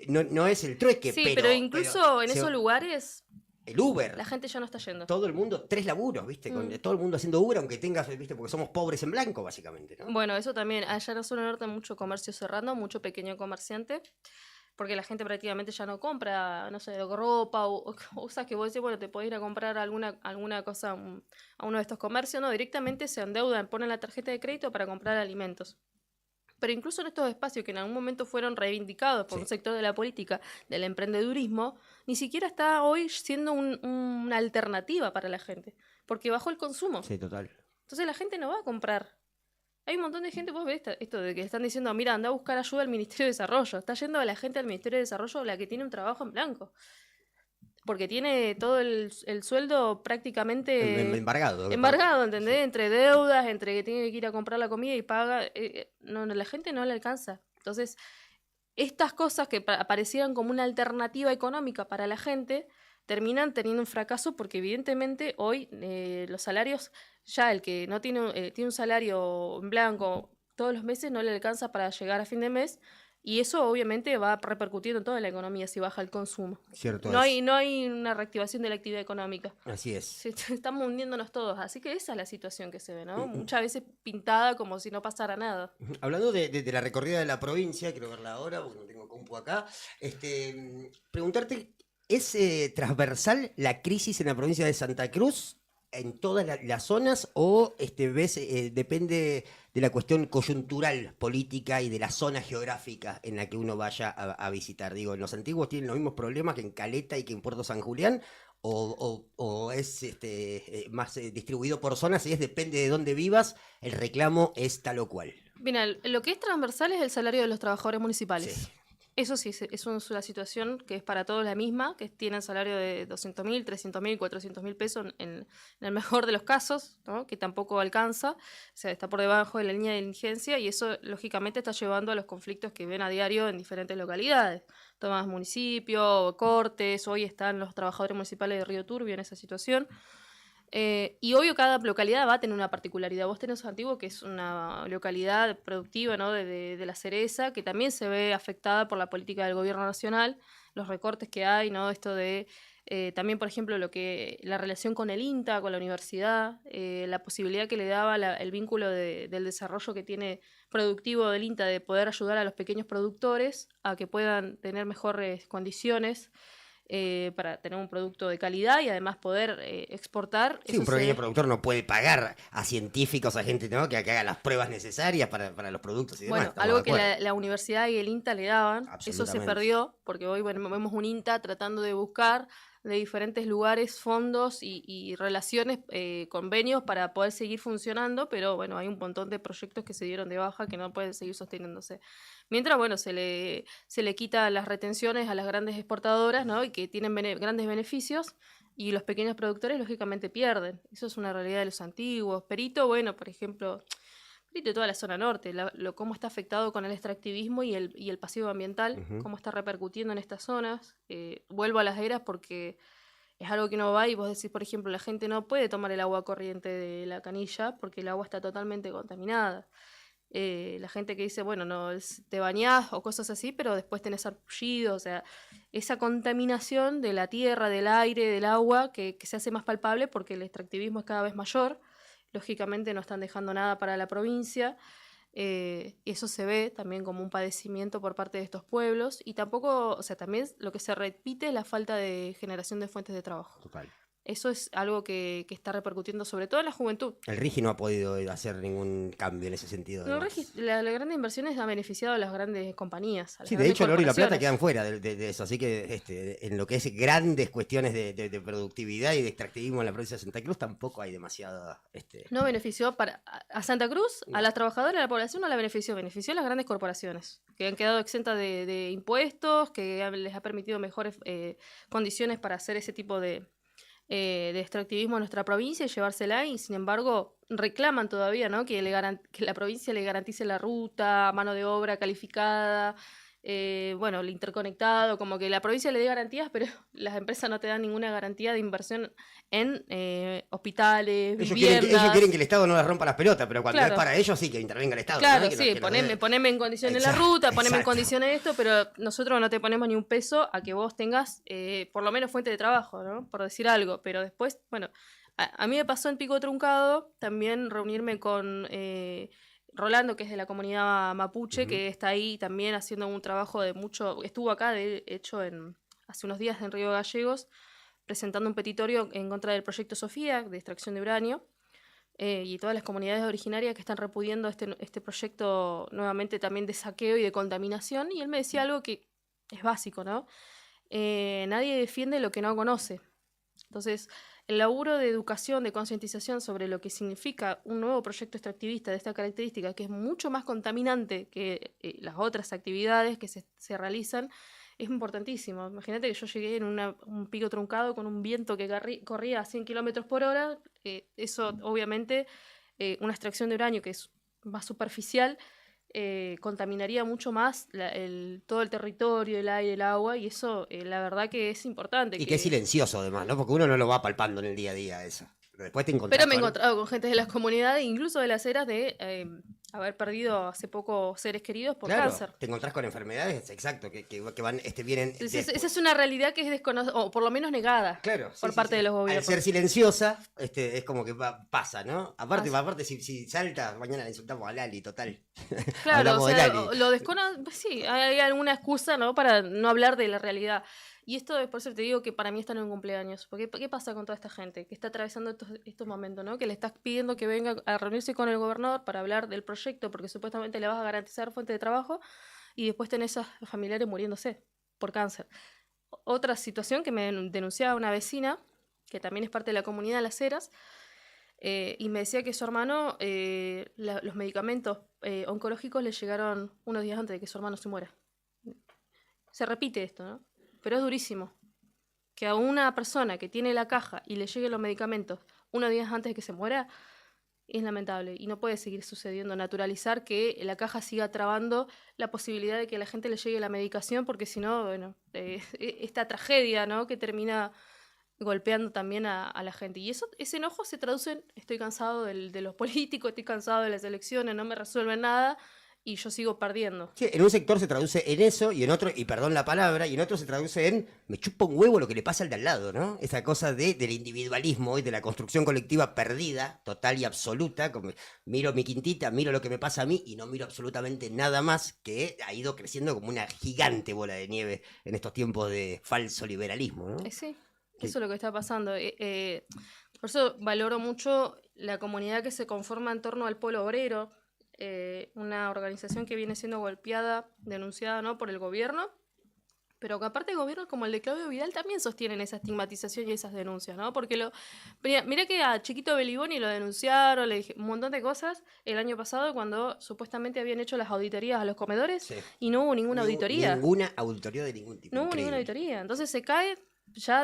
Speaker 3: no es el trueque,
Speaker 4: sí, pero incluso en
Speaker 3: esos
Speaker 4: lugares
Speaker 3: el Uber.
Speaker 4: La gente ya no está yendo.
Speaker 3: Todo el mundo, 3 laburos, ¿viste? Con todo el mundo haciendo Uber, aunque tengas, ¿viste? Porque somos pobres en blanco, básicamente, ¿no?
Speaker 4: Bueno, eso también. Allá en la zona norte hay mucho comercio cerrando, mucho pequeño comerciante, porque la gente prácticamente ya no compra, no sé, ropa o cosas que vos decís, bueno, te podés ir a comprar alguna cosa a uno de estos comercios, no, directamente se endeudan, ponen la tarjeta de crédito para comprar alimentos. Pero incluso en estos espacios que en algún momento fueron reivindicados por un sector de la política, del emprendedurismo, ni siquiera está hoy siendo una alternativa para la gente, porque bajó el consumo.
Speaker 3: Sí, total.
Speaker 4: Entonces la gente no va a comprar. Hay un montón de gente, vos ves esto de que están diciendo, mira, anda a buscar ayuda al Ministerio de Desarrollo. Está yendo a la gente al Ministerio de Desarrollo la que tiene un trabajo en blanco. Porque tiene todo el sueldo prácticamente
Speaker 3: Embargado.
Speaker 4: embargado, ¿entendés? Sí. Entre deudas, entre que tiene que ir a comprar la comida y paga. No, la gente no le alcanza. Entonces, estas cosas que aparecieran como una alternativa económica para la gente terminan teniendo un fracaso porque evidentemente hoy los salarios, ya el que no tiene un salario en blanco todos los meses no le alcanza para llegar a fin de mes. Y eso obviamente va repercutiendo en toda la economía si baja el consumo.
Speaker 3: Cierto.
Speaker 4: No hay una reactivación de la actividad económica.
Speaker 3: Así es.
Speaker 4: Estamos hundiéndonos todos. Así que esa es la situación que se ve, ¿no? Muchas veces pintada como si no pasara nada.
Speaker 3: Hablando de la recorrida de la provincia, quiero verla ahora porque no tengo compu acá. Preguntarte, ¿es transversal la crisis en la provincia de Santa Cruz? ¿En todas las zonas o ves depende de la cuestión coyuntural política y de la zona geográfica en la que uno vaya a visitar? Digo, ¿en los antiguos tienen los mismos problemas que en Caleta y que en Puerto San Julián? ¿O es más distribuido por zonas y depende de dónde vivas, el reclamo es tal o cual?
Speaker 4: Mira, lo que es transversal es el salario de los trabajadores municipales.
Speaker 3: Sí.
Speaker 4: Eso sí, es una situación que es para todos la misma, que tienen salario de 200.000, 300.000, 400.000 pesos en el mejor de los casos, ¿no? Que tampoco alcanza, o sea, está por debajo de la línea de indigencia y eso lógicamente está llevando a los conflictos que ven a diario en diferentes localidades. Tomás Municipio, Cortes, hoy están los trabajadores municipales de Río Turbio en esa situación. Y obvio cada localidad va a tener una particularidad. Vos tenés Antiguo, que es una localidad productiva, ¿no? de La Cereza, que también se ve afectada por la política del gobierno nacional, los recortes que hay, ¿no? Esto de también, por ejemplo, la relación con el INTA, con la universidad, la posibilidad que le daba el vínculo del desarrollo que tiene productivo del INTA de poder ayudar a los pequeños productores a que puedan tener mejores condiciones. Para tener un producto de calidad y además poder exportar.
Speaker 3: Sí, un pequeño productor no puede pagar a científicos, a gente, ¿no? que haga las pruebas necesarias para los productos y demás.
Speaker 4: Bueno, algo que la universidad y el INTA le daban, eso se perdió, porque hoy vemos un INTA tratando de buscar de diferentes lugares fondos y relaciones, convenios para poder seguir funcionando, pero bueno, hay un montón de proyectos que se dieron de baja que no pueden seguir sosteniéndose. Mientras, bueno, se le quita las retenciones a las grandes exportadoras, ¿no? Y que tienen grandes beneficios, y los pequeños productores, lógicamente, pierden. Eso es una realidad de los antiguos. Perito, bueno, por ejemplo, Perito y toda la zona norte, cómo está afectado con el extractivismo y el pasivo ambiental, cómo está repercutiendo en estas zonas. Vuelvo a las eras porque es algo que no va y vos decís, por ejemplo, la gente no puede tomar el agua corriente de la canilla porque el agua está totalmente contaminada. La gente que dice, bueno, no te bañás o cosas así, pero después tenés sarpullido, o sea, esa contaminación de la tierra, del aire, del agua, que se hace más palpable porque el extractivismo es cada vez mayor, lógicamente no están dejando nada para la provincia, eso se ve también como un padecimiento por parte de estos pueblos, y tampoco, o sea, también lo que se repite es la falta de generación de fuentes de trabajo.
Speaker 3: Total.
Speaker 4: Eso es algo que está repercutiendo sobre todo en la juventud.
Speaker 3: El RIGI no ha podido hacer ningún cambio en ese sentido.
Speaker 4: No, las grandes inversiones han beneficiado a las grandes compañías.
Speaker 3: Sí, de hecho el oro y la plata quedan fuera de eso, así que en lo que es grandes cuestiones de productividad y de extractivismo en la provincia de Santa Cruz tampoco hay demasiada...
Speaker 4: No benefició a Santa Cruz, a las trabajadoras, a la población no la benefició a las grandes corporaciones, que han quedado exentas de impuestos, que les ha permitido mejores condiciones para hacer ese tipo de extractivismo en nuestra provincia y llevársela, y sin embargo reclaman todavía, ¿no? que la provincia le garantice la ruta, mano de obra calificada, bueno, el interconectado, como que la provincia le dé garantías, pero las empresas no te dan ninguna garantía de inversión en hospitales, viviendas.
Speaker 3: Ellos quieren que el Estado no les rompa las pelotas, pero cuando
Speaker 4: Claro.
Speaker 3: es para ellos sí que intervenga el Estado.
Speaker 4: Claro,
Speaker 3: ¿no?
Speaker 4: sí, poneme en condiciones la
Speaker 3: Exacto,
Speaker 4: ruta, poneme en
Speaker 3: exacto.
Speaker 4: condiciones esto, pero nosotros no te ponemos ni un peso a que vos tengas por lo menos fuente de trabajo, ¿no? Por decir algo. Pero después, bueno, a mí me pasó en Pico Truncado también reunirme con Rolando, que es de la comunidad mapuche, que está ahí también haciendo un trabajo de mucho. Estuvo acá, de hecho, hace unos días en Río Gallegos, presentando un petitorio en contra del proyecto Sofía de extracción de uranio. Y todas las comunidades originarias que están repudiando este proyecto nuevamente también de saqueo y de contaminación. Y él me decía algo que es básico, ¿no? Nadie defiende lo que no conoce. Entonces, el laburo de educación, de concientización sobre lo que significa un nuevo proyecto extractivista de esta característica, que es mucho más contaminante que las otras actividades que se realizan, es importantísimo. Imagínate que yo llegué en un pico truncado con un viento que corría a 100 kilómetros por hora. Eso, obviamente, una extracción de uranio que es más superficial, contaminaría mucho más todo el territorio, el aire, el agua, y eso, la verdad que es importante.
Speaker 3: Y que es silencioso además, ¿no? Porque uno no lo va palpando en el día a día eso. Pero después te encontrás
Speaker 4: Pero me he
Speaker 3: con-
Speaker 4: encontrado con gente de las comunidades, incluso de las eras, de haber perdido hace poco seres queridos por
Speaker 3: Claro,
Speaker 4: cáncer.
Speaker 3: te encontrás con enfermedades, exacto, que van, vienen...
Speaker 4: Esa es una realidad que es desconocida, o por lo menos negada,
Speaker 3: Claro, sí,
Speaker 4: por
Speaker 3: sí,
Speaker 4: parte
Speaker 3: sí.
Speaker 4: de los
Speaker 3: Al
Speaker 4: gobiernos.
Speaker 3: ser silenciosa, es como que pasa, ¿no? Aparte,
Speaker 4: Pasa.
Speaker 3: aparte si salta, mañana le insultamos a Lali, total.
Speaker 4: Claro,
Speaker 3: Hablamos
Speaker 4: o
Speaker 3: de
Speaker 4: sea,
Speaker 3: Lali.
Speaker 4: lo sí, hay alguna excusa, ¿no? Para no hablar de la realidad. Y esto es por eso te digo que para mí está en un cumpleaños. Porque ¿qué pasa con toda esta gente que está atravesando estos momentos, ¿no? Que le estás pidiendo que venga a reunirse con el gobernador para hablar del proyecto, porque supuestamente le vas a garantizar fuente de trabajo, y después tenés a familiares muriéndose por cáncer. Otra situación que me denunciaba una vecina, que también es parte de la comunidad Las Heras, y me decía que su hermano, los medicamentos oncológicos le llegaron unos días antes de que su hermano se muera. Se repite esto, ¿no? Pero es durísimo. Que a una persona que tiene la caja y le lleguen los medicamentos unos días antes de que se muera, es lamentable. Y no puede seguir sucediendo. Naturalizar que la caja siga trabando la posibilidad de que a la gente le llegue la medicación, porque si no, bueno, esta tragedia, ¿no? Que termina golpeando también a la gente. Y ese enojo se traduce en: estoy cansado de los políticos, estoy cansado de las elecciones, no me resuelven nada y yo sigo perdiendo.
Speaker 3: Sí, en un sector se traduce en eso y en otro, y perdón la palabra, y en otro se traduce en me chupa un huevo lo que le pasa al de al lado, ¿no? Esa cosa del individualismo y de la construcción colectiva perdida, total y absoluta, como miro mi quintita, miro lo que me pasa a mí y no miro absolutamente nada más, que ha ido creciendo como una gigante bola de nieve en estos tiempos de falso liberalismo, ¿no?
Speaker 4: Sí,
Speaker 3: Sí.
Speaker 4: eso es lo que está pasando. Por eso valoro mucho la comunidad que se conforma en torno al Polo Obrero, una organización que viene siendo golpeada, denunciada, ¿no? por el gobierno, pero que aparte de gobiernos como el de Claudio Vidal también sostienen esa estigmatización y esas denuncias, ¿no? Porque mirá que a Chiquito Beliboni lo denunciaron, le dije un montón de cosas el año pasado cuando supuestamente habían hecho las auditorías a los comedores,
Speaker 3: Sí.
Speaker 4: y no hubo ninguna auditoría.
Speaker 3: Ninguna auditoría de ningún tipo.
Speaker 4: No hubo
Speaker 3: Increíble.
Speaker 4: ninguna auditoría. Entonces se cae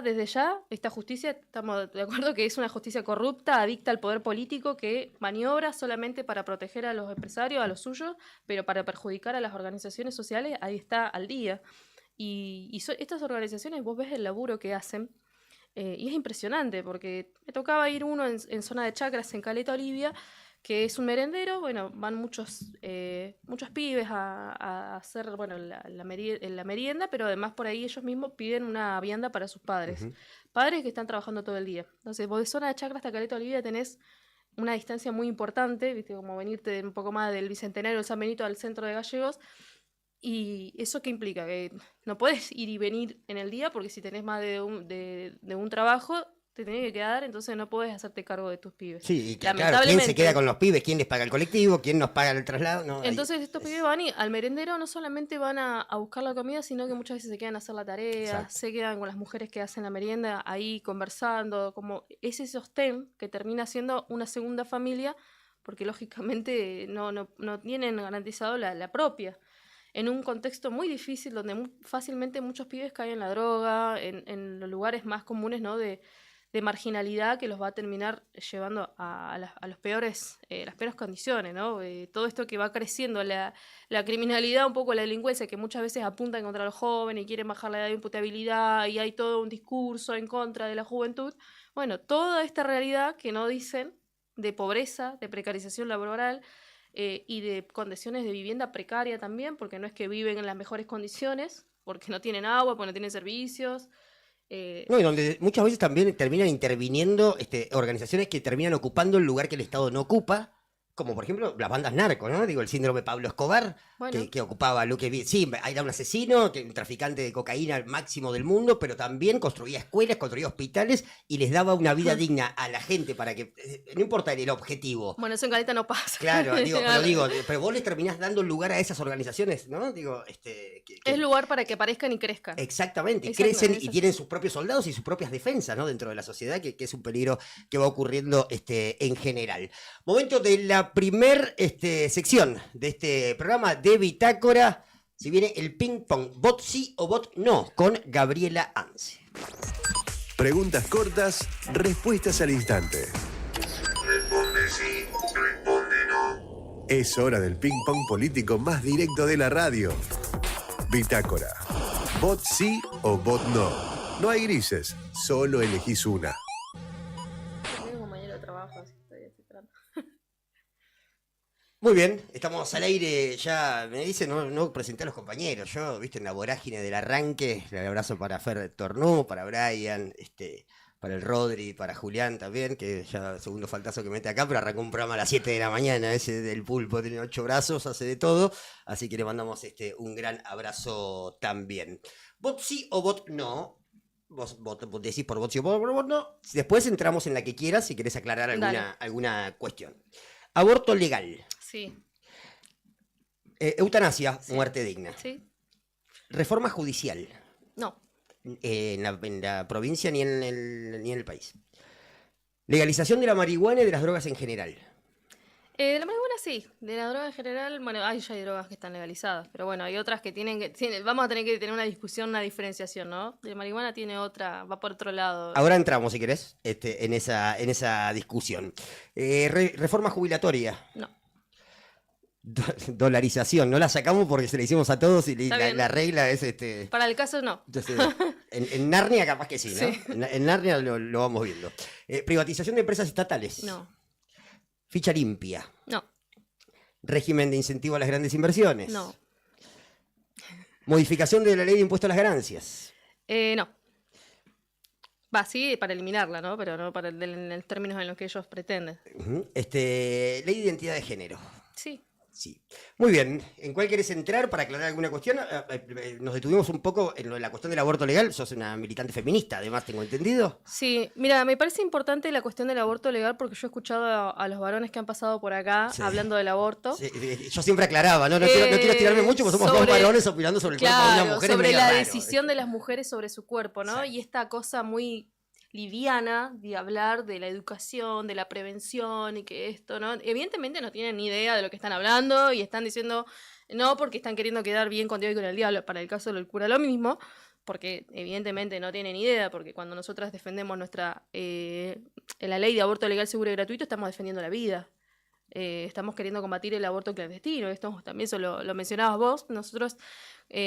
Speaker 4: desde ya esta justicia. Estamos de acuerdo que es una justicia corrupta, adicta al poder político, que maniobra solamente para proteger a los empresarios, a los suyos, pero para perjudicar a las organizaciones sociales. Ahí está al día. Y estas organizaciones, vos ves el laburo que hacen, y es impresionante, porque me tocaba ir uno en zona de chacras en Caleta Olivia, que es un merendero. Bueno, van muchos pibes a hacer, bueno, la merienda, pero además por ahí ellos mismos piden una vianda para sus padres.
Speaker 3: Ujú.
Speaker 4: Padres que están trabajando todo el día. Entonces, vos de zona de chacras hasta Caleta Olivia tenés una distancia muy importante, ¿viste? Como venirte un poco más del Bicentenario, del San Benito, al centro de Gallegos. ¿Y eso qué implica? Que no podés ir y venir en el día, porque si tenés más de un trabajo, te tenés que quedar, entonces no podés hacerte cargo de tus pibes.
Speaker 3: Sí, y claro, ¿quién se queda
Speaker 4: Lamentablemente.
Speaker 3: con los pibes? ¿Quién les paga el colectivo? ¿Quién nos paga el traslado? No, ahí-
Speaker 4: Entonces estos pibes van al merendero, no solamente van a buscar la comida, sino que muchas veces se quedan a hacer la tarea,
Speaker 3: Exacto.
Speaker 4: se quedan con las mujeres que hacen la merienda ahí conversando, como ese sostén que termina siendo una segunda familia, porque lógicamente no tienen garantizado la propia. En un contexto muy difícil donde fácilmente muchos pibes caen en la droga, en los lugares más comunes, ¿no? de de marginalidad que los va a terminar llevando a las peores condiciones, ¿no? Todo esto que va creciendo, la criminalidad, un poco la delincuencia, que muchas veces apuntan contra los jóvenes y quieren bajar la edad de imputabilidad y hay todo un discurso en contra de la juventud. Bueno, toda esta realidad que no dicen de pobreza, de precarización laboral y de condiciones de vivienda precaria también, porque no es que viven en las mejores condiciones, porque no tienen agua, porque no tienen servicios.
Speaker 3: No, y donde muchas veces también terminan interviniendo organizaciones que terminan ocupando el lugar que el Estado no ocupa, como por ejemplo las bandas narcos, ¿no? Digo, el síndrome Pablo Escobar,
Speaker 4: Bueno.
Speaker 3: que ocupaba lo que sí, era un asesino, un traficante de cocaína al máximo del mundo, pero también construía escuelas, construía hospitales y les daba una vida digna a la gente para que, no importa el objetivo.
Speaker 4: Bueno, eso en Caleta no pasa.
Speaker 3: Claro, pero vos les terminás dando lugar a esas organizaciones, ¿no? Digo,
Speaker 4: es lugar para que aparezcan y crezcan.
Speaker 3: Exactamente,
Speaker 4: Exactamente,
Speaker 3: crecen
Speaker 4: es
Speaker 3: y
Speaker 4: así.
Speaker 3: tienen sus propios soldados y sus propias defensas, ¿no? Dentro de la sociedad, que es un peligro que va ocurriendo en general. Momento de la primer sección de este programa de Bitácora. Si viene el ping pong, bot sí o bot no, con Gabriela Anse.
Speaker 1: Preguntas cortas, respuestas al instante.
Speaker 5: Responde sí, responde no.
Speaker 1: Es hora del ping pong político más directo de la radio. Bitácora. Bot sí o bot no. No hay grises, solo elegís una.
Speaker 4: Tengo un compañero de trabajo, así que estoy esperando.
Speaker 3: Muy bien, estamos al aire, ya me dice no presenté a los compañeros, yo, viste, en la vorágine del arranque, el abrazo para Fer Tornú, para Brian, para el Rodri, para Julián también, que ya segundo faltazo que mete acá, pero arrancó un programa a las 7 de la mañana, ese del pulpo, tiene 8 brazos, hace de todo, así que le mandamos un gran abrazo también. ¿Bot sí o bot no? Vos decís por bot sí o por bot no, después entramos en la que quieras si querés aclarar alguna cuestión. Aborto legal.
Speaker 4: Sí,
Speaker 3: Eutanasia, muerte digna.
Speaker 4: sí,
Speaker 3: Reforma judicial.
Speaker 4: no,
Speaker 3: En la provincia ni en el país. Legalización de la marihuana y de las drogas en general.
Speaker 4: de la marihuana sí, de la droga en general, bueno, ya hay drogas que están legalizadas, pero bueno, hay otras que vamos a tener que tener una discusión, una diferenciación, ¿no? De la marihuana tiene otra, va por otro lado.
Speaker 3: Ahora entramos, si querés, en esa discusión. Reforma jubilatoria.
Speaker 4: No,
Speaker 3: Dolarización, no la sacamos porque se la hicimos a todos y
Speaker 4: Está bien.
Speaker 3: la regla es
Speaker 4: para el caso no.
Speaker 3: Entonces, en Narnia capaz que sí, ¿no?
Speaker 4: Sí.
Speaker 3: En Narnia lo vamos viendo. Privatización de empresas estatales.
Speaker 4: No,
Speaker 3: Ficha limpia.
Speaker 4: no,
Speaker 3: Régimen de incentivo a las grandes inversiones.
Speaker 4: no,
Speaker 3: Modificación de la ley de impuesto a las ganancias.
Speaker 4: no. Va, sí, para eliminarla, ¿no? Pero no para en los términos en los que ellos pretenden.
Speaker 3: Ujú. Ley de identidad de género.
Speaker 4: Sí.
Speaker 3: Sí. Muy bien. ¿En cuál querés entrar para aclarar alguna cuestión? Nos detuvimos un poco en lo de la cuestión del aborto legal. Sos una militante feminista, además, tengo entendido.
Speaker 4: Sí, mira, me parece importante la cuestión del aborto legal porque yo he escuchado a los varones que han pasado por acá
Speaker 3: Sí.
Speaker 4: hablando del aborto.
Speaker 3: Sí, yo siempre aclaraba, ¿no? No quiero tirarme mucho porque somos dos varones opinando sobre el cuerpo de una
Speaker 4: Claro,
Speaker 3: mujer. es
Speaker 4: sobre
Speaker 3: medio
Speaker 4: la
Speaker 3: raro.
Speaker 4: decisión de las mujeres sobre su cuerpo, ¿no?
Speaker 3: Exacto.
Speaker 4: Y esta cosa muy liviana de hablar de la educación, de la prevención y que esto, ¿no? Evidentemente no tienen ni idea de lo que están hablando y están diciendo no porque están queriendo quedar bien con Dios y con el diablo. Para el caso del cura lo mismo, porque evidentemente no tienen idea, porque cuando nosotras defendemos la ley de aborto legal, seguro y gratuito, estamos defendiendo la vida. Estamos queriendo combatir el aborto clandestino. Esto también eso lo mencionabas vos. Nosotros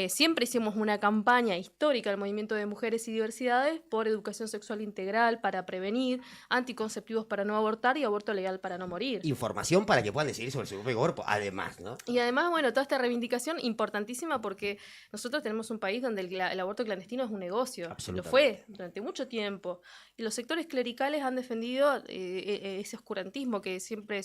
Speaker 4: siempre hicimos una campaña histórica del movimiento de mujeres y diversidades por educación sexual integral para prevenir, anticonceptivos para no abortar y aborto legal para no morir.
Speaker 3: Información para que puedan decidir sobre su propio cuerpo, además, ¿no?
Speaker 4: Y además, bueno, toda esta reivindicación importantísima porque nosotros tenemos un país donde el aborto clandestino es un negocio. Lo
Speaker 3: Absolutamente.
Speaker 4: fue durante mucho tiempo. Y los sectores clericales han defendido ese oscurantismo que siempre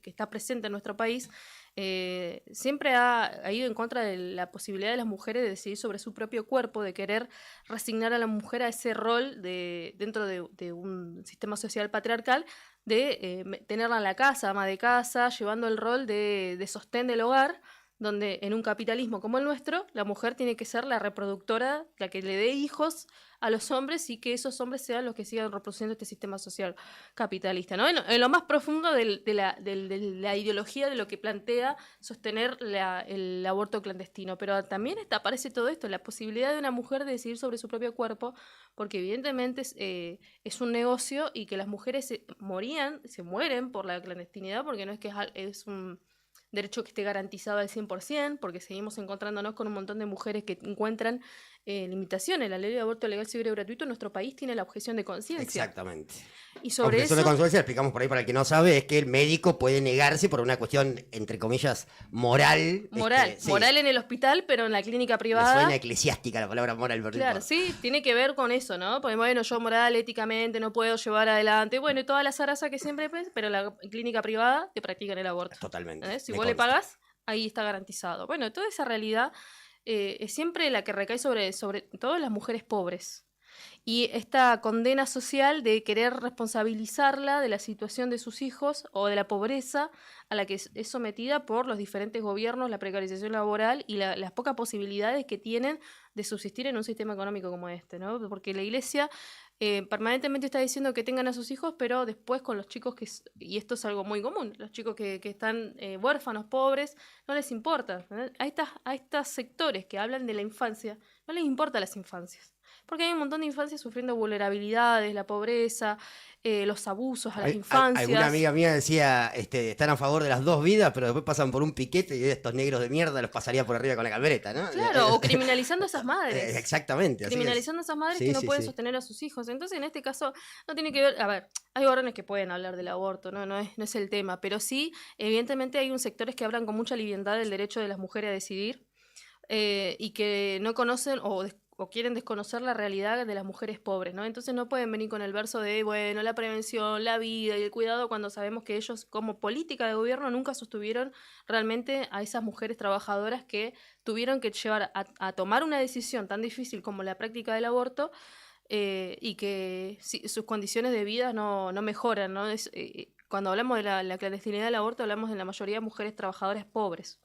Speaker 4: que está presente en nuestro país. Siempre ha ido en contra de la posibilidad de las mujeres de decidir sobre su propio cuerpo, de querer resignar a la mujer a ese rol dentro de un sistema social patriarcal, de tenerla en la casa, ama de casa, llevando el rol de sostén del hogar, donde en un capitalismo como el nuestro, la mujer tiene que ser la reproductora, la que le dé hijos a los hombres y que esos hombres sean los que sigan reproduciendo este sistema social capitalista, ¿no? En lo más profundo de la ideología de lo que plantea sostener el aborto clandestino. Pero también aparece todo esto, la posibilidad de una mujer de decidir sobre su propio cuerpo, porque evidentemente es un negocio y que las mujeres se mueren por la clandestinidad, porque no es que es un derecho que esté garantizado al 100%, porque seguimos encontrándonos con un montón de mujeres que encuentran limitaciones. La ley de aborto legal, seguro y gratuito en nuestro país tiene la objeción de conciencia.
Speaker 3: Exactamente.
Speaker 4: Y sobre
Speaker 3: Objeción
Speaker 4: eso...
Speaker 3: de conciencia, explicamos por ahí para el que no sabe, es que el médico puede negarse por una cuestión, entre comillas, moral.
Speaker 4: Moral,
Speaker 3: Sí.
Speaker 4: moral en el hospital, pero en la clínica
Speaker 3: Me
Speaker 4: privada...
Speaker 3: suena eclesiástica la palabra moral, pero no
Speaker 4: Claro,
Speaker 3: importa.
Speaker 4: sí, tiene que ver con eso, ¿no? Porque bueno, yo moral, éticamente, no puedo llevar adelante, bueno, y toda la zaraza que siempre ves, pero en la clínica privada te practican el aborto.
Speaker 3: Totalmente.
Speaker 4: Si
Speaker 3: me
Speaker 4: vos le
Speaker 3: consta.
Speaker 4: pagás, ahí está garantizado. Bueno, toda esa realidad es siempre la que recae sobre todo las mujeres pobres. Y esta condena social de querer responsabilizarla de la situación de sus hijos o de la pobreza a la que es sometida por los diferentes gobiernos, la precarización laboral y las pocas posibilidades que tienen de subsistir en un sistema económico como este, ¿no? Porque la Iglesia permanentemente está diciendo que tengan a sus hijos, pero después con los chicos y esto es algo muy común, los chicos que están huérfanos, pobres, no les importa. ¿No? A estos sectores que hablan de la infancia, no les importa las infancias. Porque hay un montón de infancias sufriendo vulnerabilidades, la pobreza, los abusos a las infancias.
Speaker 3: Alguna amiga mía decía, están a favor de las dos vidas, pero después pasan por un piquete y estos negros de mierda los pasaría por arriba con la camioneta, ¿no?
Speaker 4: Claro, o criminalizando a esas madres.
Speaker 3: Exactamente.
Speaker 4: Criminalizando a esas madres que no pueden sostener a sus hijos. Entonces, en este caso, no tiene que ver... A ver, hay varones que pueden hablar del aborto, no es el tema. Pero sí, evidentemente hay sectores que hablan con mucha liviandad del derecho de las mujeres a decidir y que no conocen o quieren desconocer la realidad de las mujeres pobres, ¿no? Entonces no pueden venir con el verso de, bueno, la prevención, la vida y el cuidado, cuando sabemos que ellos, como política de gobierno, nunca sostuvieron realmente a esas mujeres trabajadoras que tuvieron que llevar a tomar una decisión tan difícil como la práctica del aborto y que sus condiciones de vida no mejoran, ¿no? Cuando hablamos de la clandestinidad del aborto, hablamos de la mayoría de mujeres trabajadoras pobres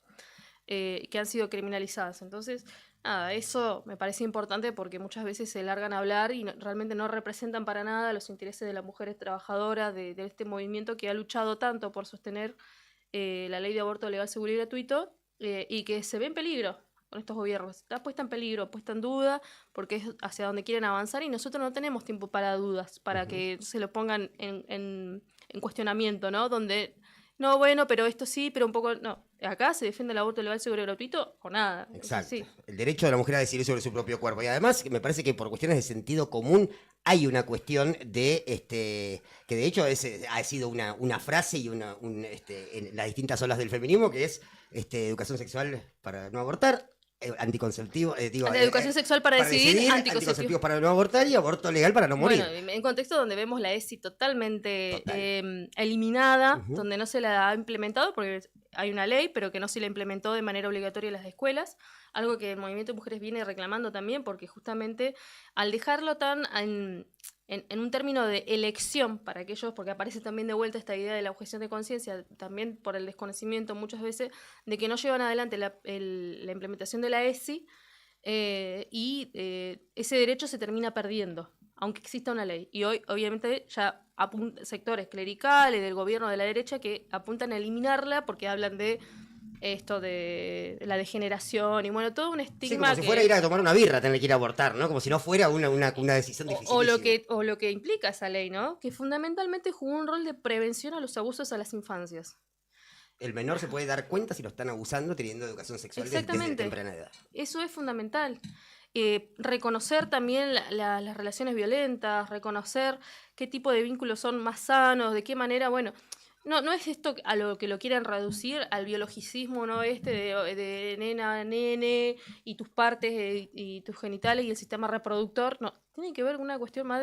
Speaker 4: que han sido criminalizadas. Entonces, nada, eso me parece importante porque muchas veces se largan a hablar y realmente no representan para nada los intereses de las mujeres trabajadoras, de este movimiento que ha luchado tanto por sostener la ley de aborto legal, seguro y gratuito y que se ve en peligro con estos gobiernos. Está puesta en peligro, puesta en duda, porque es hacia donde quieren avanzar y nosotros no tenemos tiempo para dudas, para que se lo pongan en cuestionamiento, ¿no? Donde... No, bueno, pero esto sí, pero un poco... No, acá se defiende el aborto legal, seguro y gratuito o nada.
Speaker 3: Exacto.
Speaker 4: Sí.
Speaker 3: El derecho de la mujer a decidir sobre su propio cuerpo. Y además, me parece que por cuestiones de sentido común hay una cuestión de... que de hecho ha sido una frase y en las distintas olas del feminismo, que es educación sexual para no abortar, anticonceptivo...
Speaker 4: educación sexual para decidir,
Speaker 3: anticonceptivos para no abortar y aborto legal para no morir.
Speaker 4: Bueno, en contexto donde vemos la ESI totalmente eliminada, donde no se la ha implementado, porque hay una ley, pero que no se la implementó de manera obligatoria en las escuelas, algo que el Movimiento de Mujeres viene reclamando también, porque justamente al dejarlo tan en un término de elección para aquellos, porque aparece también de vuelta esta idea de la objeción de conciencia, también por el desconocimiento muchas veces de que no llevan adelante la implementación de la ESI y ese derecho se termina perdiendo, aunque exista una ley. Y hoy, obviamente, ya sectores clericales del gobierno de la derecha que apuntan a eliminarla porque hablan de esto de la degeneración y bueno, todo un estigma.
Speaker 3: Sí, como si fuera ir a tomar una birra tener que ir a abortar, ¿no? Como si no fuera una decisión difícil.
Speaker 4: O lo que implica esa ley, ¿no? Que fundamentalmente jugó un rol de prevención a los abusos a las infancias.
Speaker 3: El menor se puede dar cuenta si lo están abusando teniendo educación sexual desde temprana edad.
Speaker 4: Eso es fundamental. Reconocer también las relaciones violentas, reconocer qué tipo de vínculos son más sanos, de qué manera, bueno... No es esto a lo que lo quieran reducir al biologicismo, ¿no? De nena, nene, y tus partes y tus genitales y el sistema reproductor. No, tiene que ver con una cuestión más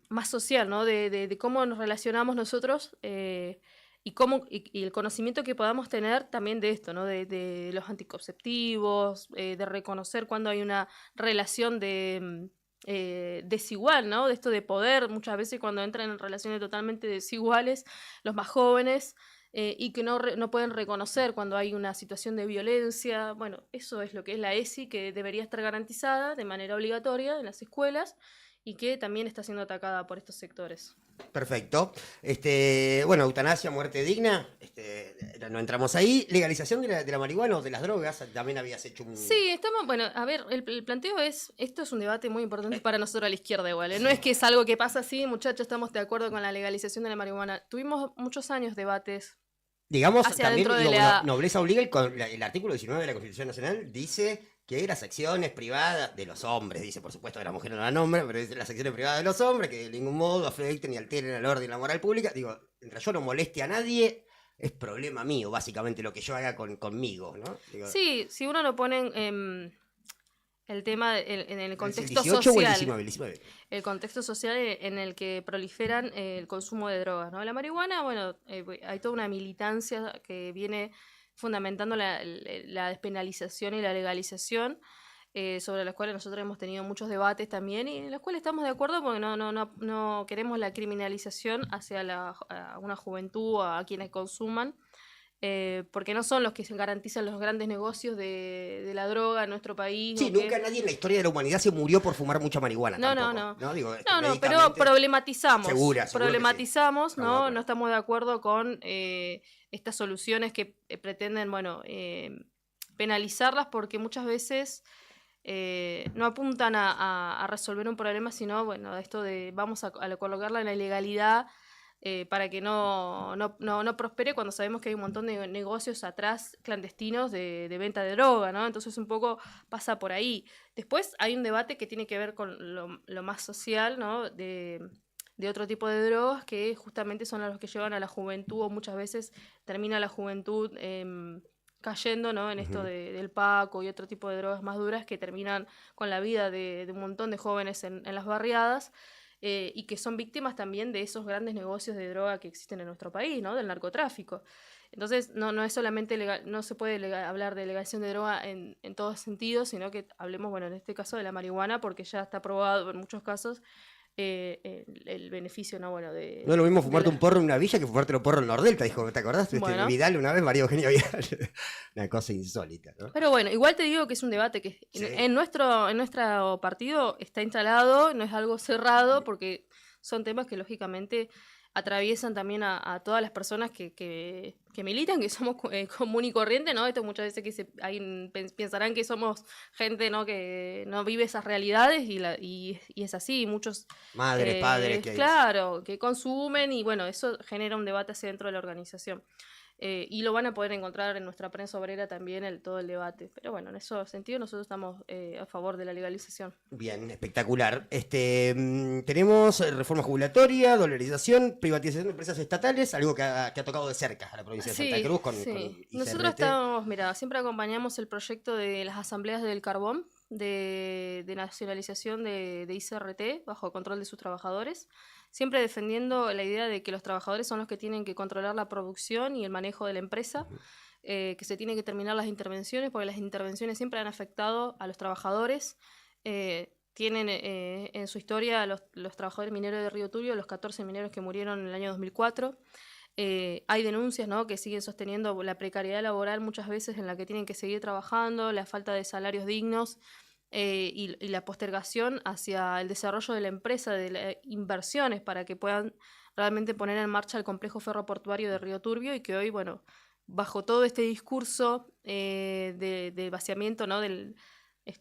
Speaker 4: más social, ¿no? De cómo nos relacionamos nosotros y el conocimiento que podamos tener también de esto, ¿no? De los anticonceptivos, de reconocer cuando hay una relación desigual, ¿no? De esto de poder, muchas veces cuando entran en relaciones totalmente desiguales, los más jóvenes, y que no pueden reconocer cuando hay una situación de violencia. Bueno, eso es lo que es la ESI, que debería estar garantizada de manera obligatoria en las escuelas y que también está siendo atacada por estos sectores.
Speaker 3: Perfecto. Bueno, eutanasia, muerte digna, no entramos ahí. Legalización de la marihuana o de las drogas, también habías hecho un...
Speaker 4: Sí, bueno, a ver, el planteo es, esto es un debate muy importante para nosotros a la izquierda igual, ¿eh? No es que es algo que pasa así, muchachos, estamos de acuerdo con la legalización de la marihuana. Tuvimos muchos años debates.
Speaker 3: Digamos,
Speaker 4: Hacia
Speaker 3: también
Speaker 4: dentro de la-
Speaker 3: nobleza obliga, el artículo 19 de la Constitución Nacional dice que las acciones privadas de los hombres, dice por supuesto que la mujer no la nombra, pero dice las acciones privadas de los hombres que de ningún modo afecten ni alteren el orden y la moral pública. Digo, mientras yo no moleste a nadie, es problema mío, básicamente, lo que yo haga conmigo, ¿no? Digo,
Speaker 4: Sí, si uno lo pone el tema en el
Speaker 3: ¿es el
Speaker 4: contexto
Speaker 3: 18 o el
Speaker 4: social,
Speaker 3: 19? El 19.
Speaker 4: el contexto social en el que proliferan el consumo de drogas, ¿no? La marihuana, bueno, hay toda una militancia que viene fundamentando la despenalización y la legalización, sobre las cuales nosotros hemos tenido muchos debates también y en los cuales estamos de acuerdo porque no queremos la criminalización hacia a una juventud o a quienes consuman. Porque no son los que se garantizan los grandes negocios de la droga en nuestro país.
Speaker 3: Sí,
Speaker 4: o que-
Speaker 3: nunca nadie en la historia de la humanidad se murió por fumar mucha marihuana.
Speaker 4: No,
Speaker 3: tampoco,
Speaker 4: no.
Speaker 3: Digo,
Speaker 4: No, pero
Speaker 3: médicamente-
Speaker 4: problematizamos.
Speaker 3: Seguro que sí.
Speaker 4: Problematizamos,
Speaker 3: Estamos de acuerdo.
Speaker 4: no estamos de acuerdo con estas soluciones que pretenden, bueno, penalizarlas porque muchas veces no apuntan a resolver un problema, sino, bueno, esto de vamos a colocarla en la ilegalidad para que no prospere cuando sabemos que hay un montón de negocios atrás clandestinos de venta de droga, ¿no? Entonces un poco pasa por ahí. Después hay un debate que tiene que ver con lo más social, ¿no? De otro tipo de drogas que justamente son los que llevan a la juventud o muchas veces termina la juventud cayendo, ¿no? En esto del paco y otro tipo de drogas más duras que terminan con la vida de un montón de jóvenes en las barriadas. Y que son víctimas también de esos grandes negocios de droga que existen en nuestro país, ¿no? Del narcotráfico. Entonces, no es solamente legal, no se puede hablar de legalización de droga en todos sentidos, sino que hablemos, bueno, en este caso de la marihuana, porque ya está probado en muchos casos el beneficio, ¿no? Bueno,
Speaker 3: No es lo mismo
Speaker 4: de
Speaker 3: fumarte
Speaker 4: la-
Speaker 3: un porro en una villa que fumarte los porros en Nordelta, dijo, ¿te acordás?
Speaker 4: Bueno.
Speaker 3: Vidal una vez, María Eugenia Vidal. Una cosa insólita, ¿no?
Speaker 4: Pero bueno, igual te digo que es un debate que
Speaker 3: Sí.
Speaker 4: en nuestro partido está instalado, no es algo cerrado, porque son temas que lógicamente atraviesan también a todas las personas que militan, que somos común y corriente, ¿no? Esto muchas veces pensarán que somos gente, ¿no? Que no vive esas realidades y es así, muchos
Speaker 3: Madres, padres, que
Speaker 4: claro, que consumen y bueno, eso genera un debate hacia dentro de la organización. Y lo van a poder encontrar en nuestra prensa obrera también todo el debate. Pero bueno, en ese sentido nosotros estamos a favor de la legalización.
Speaker 3: Bien, espectacular. Tenemos reforma jubilatoria, dolarización, privatización de empresas estatales, algo que ha tocado de cerca a la provincia de Santa Cruz con ICRT.
Speaker 4: Nosotros estamos, mira, siempre acompañamos el proyecto de las asambleas del carbón, de nacionalización de ICRT bajo control de sus trabajadores, siempre defendiendo la idea de que los trabajadores son los que tienen que controlar la producción y el manejo de la empresa, que se tienen que terminar las intervenciones, porque las intervenciones siempre han afectado a los trabajadores. Tienen en su historia los trabajadores mineros de Río Turbio, los 14 mineros que murieron en el año 2004. Hay denuncias, ¿no? Que siguen sosteniendo la precariedad laboral muchas veces en la que tienen que seguir trabajando, la falta de salarios dignos y la postergación hacia el desarrollo de la empresa, de las inversiones para que puedan realmente poner en marcha el complejo ferroportuario de Río Turbio y que hoy, bueno, bajo todo este discurso de vaciamiento, ¿no?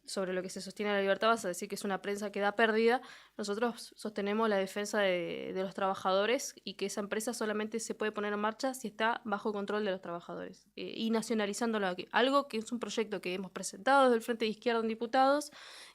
Speaker 4: Sobre lo que se sostiene la libertad, vas a decir que es una prensa que da pérdida. Nosotros sostenemos la defensa de los trabajadores y que esa empresa solamente se puede poner en marcha si está bajo control de los trabajadores y nacionalizándolo aquí. Algo que es un proyecto que hemos presentado desde el Frente de Izquierda en diputados,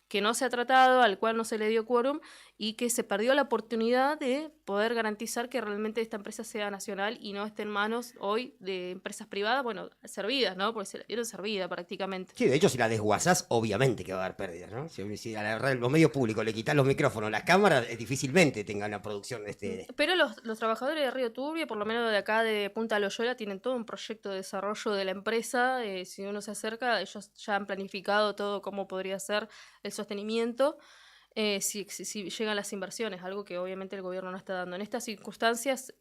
Speaker 4: que no se ha tratado, al cual no se le dio quórum y que se perdió la oportunidad de poder garantizar que realmente esta empresa sea nacional y no esté en manos hoy de empresas privadas, bueno, servidas, ¿no? Porque se la dieron servida prácticamente.
Speaker 3: Sí, de hecho, si la desguazás, obviamente que va a haber pérdidas, ¿no? Si a los medios públicos le quitas los micrófonos, las cámaras, difícilmente tengan una producción
Speaker 4: Pero los trabajadores de Río Turbio, por lo menos de acá de Punta Loyola, tienen todo un proyecto de desarrollo de la empresa. Si uno se acerca, ellos ya han planificado todo cómo podría ser el sostenimiento si llegan las inversiones, algo que obviamente el gobierno no está dando. En estas circunstancias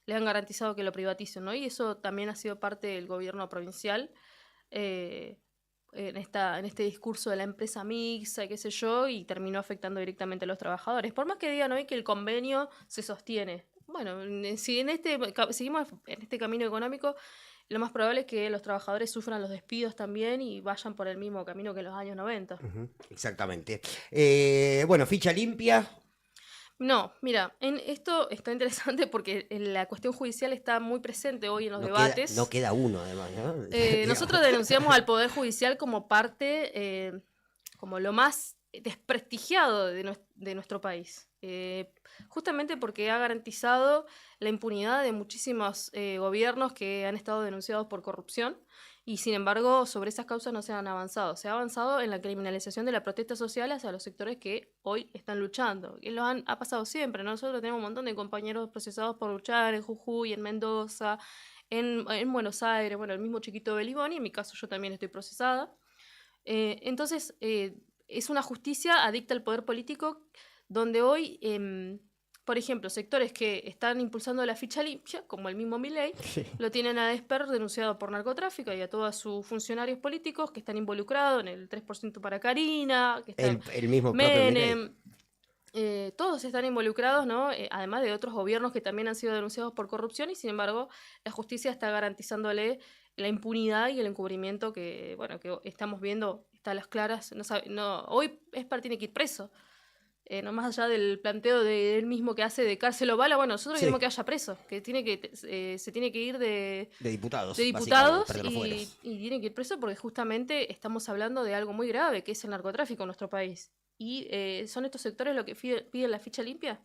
Speaker 4: le han garantizado que lo privaticen, ¿no? Y eso también ha sido parte del gobierno provincial, en este discurso de la empresa mixta, qué sé yo, y terminó afectando directamente a los trabajadores. Por más que digan hoy que el convenio se sostiene. Bueno, si seguimos en este camino económico, lo más probable es que los trabajadores sufran los despidos también y vayan por el mismo camino que en los años 90.
Speaker 3: Exactamente. Bueno, ficha limpia.
Speaker 4: No, mira, en esto está interesante porque la cuestión judicial está muy presente hoy en los
Speaker 3: No
Speaker 4: debates.
Speaker 3: no queda uno, además, ¿no?
Speaker 4: Nosotros denunciamos al Poder Judicial como parte, como lo más desprestigiado de nuestro país. Justamente porque ha garantizado la impunidad de muchísimos gobiernos que han estado denunciados por corrupción y sin embargo sobre esas causas no se han avanzado. Se ha avanzado en la criminalización de la protesta social hacia los sectores que hoy están luchando. Y ha pasado siempre. Nosotros tenemos un montón de compañeros procesados por luchar en Jujuy, en Mendoza, en Buenos Aires, bueno, el mismo Chiquito Beliboni, en mi caso yo también estoy procesada. Entonces, es una justicia adicta al poder político donde hoy, por ejemplo, sectores que están impulsando la ficha limpia, como el mismo Milei, lo tienen a Esper denunciado por narcotráfico y a todos sus funcionarios políticos que están involucrados en el 3% para Karina, que está
Speaker 3: El mismo propio Milei.
Speaker 4: Menem. Todos están involucrados, ¿no? Además de otros gobiernos que también han sido denunciados por corrupción y sin embargo la justicia está garantizándole la impunidad y el encubrimiento que, bueno, que estamos viendo, está a las claras. Hoy Esper tiene que ir preso. No más allá del planteo de él mismo que hace de cárcel o bala, bueno, nosotros queremos que haya preso, que se tiene que ir de
Speaker 3: diputados.
Speaker 4: y tiene que ir preso porque justamente estamos hablando de algo muy grave, que es el narcotráfico en nuestro país. Y son estos sectores los que piden la ficha limpia.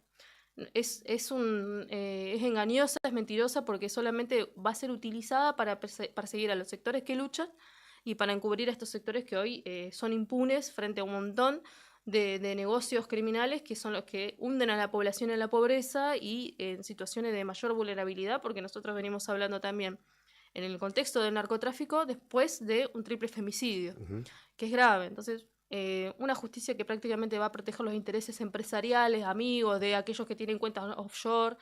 Speaker 4: Es engañosa, es mentirosa porque solamente va a ser utilizada para perseguir a los sectores que luchan y para encubrir a estos sectores que hoy son impunes frente a un montón de negocios criminales que son los que hunden a la población en la pobreza y en situaciones de mayor vulnerabilidad, porque nosotros venimos hablando también en el contexto del narcotráfico después de un triple femicidio, que es grave. Entonces, una justicia que prácticamente va a proteger los intereses empresariales, amigos, de aquellos que tienen cuentas offshore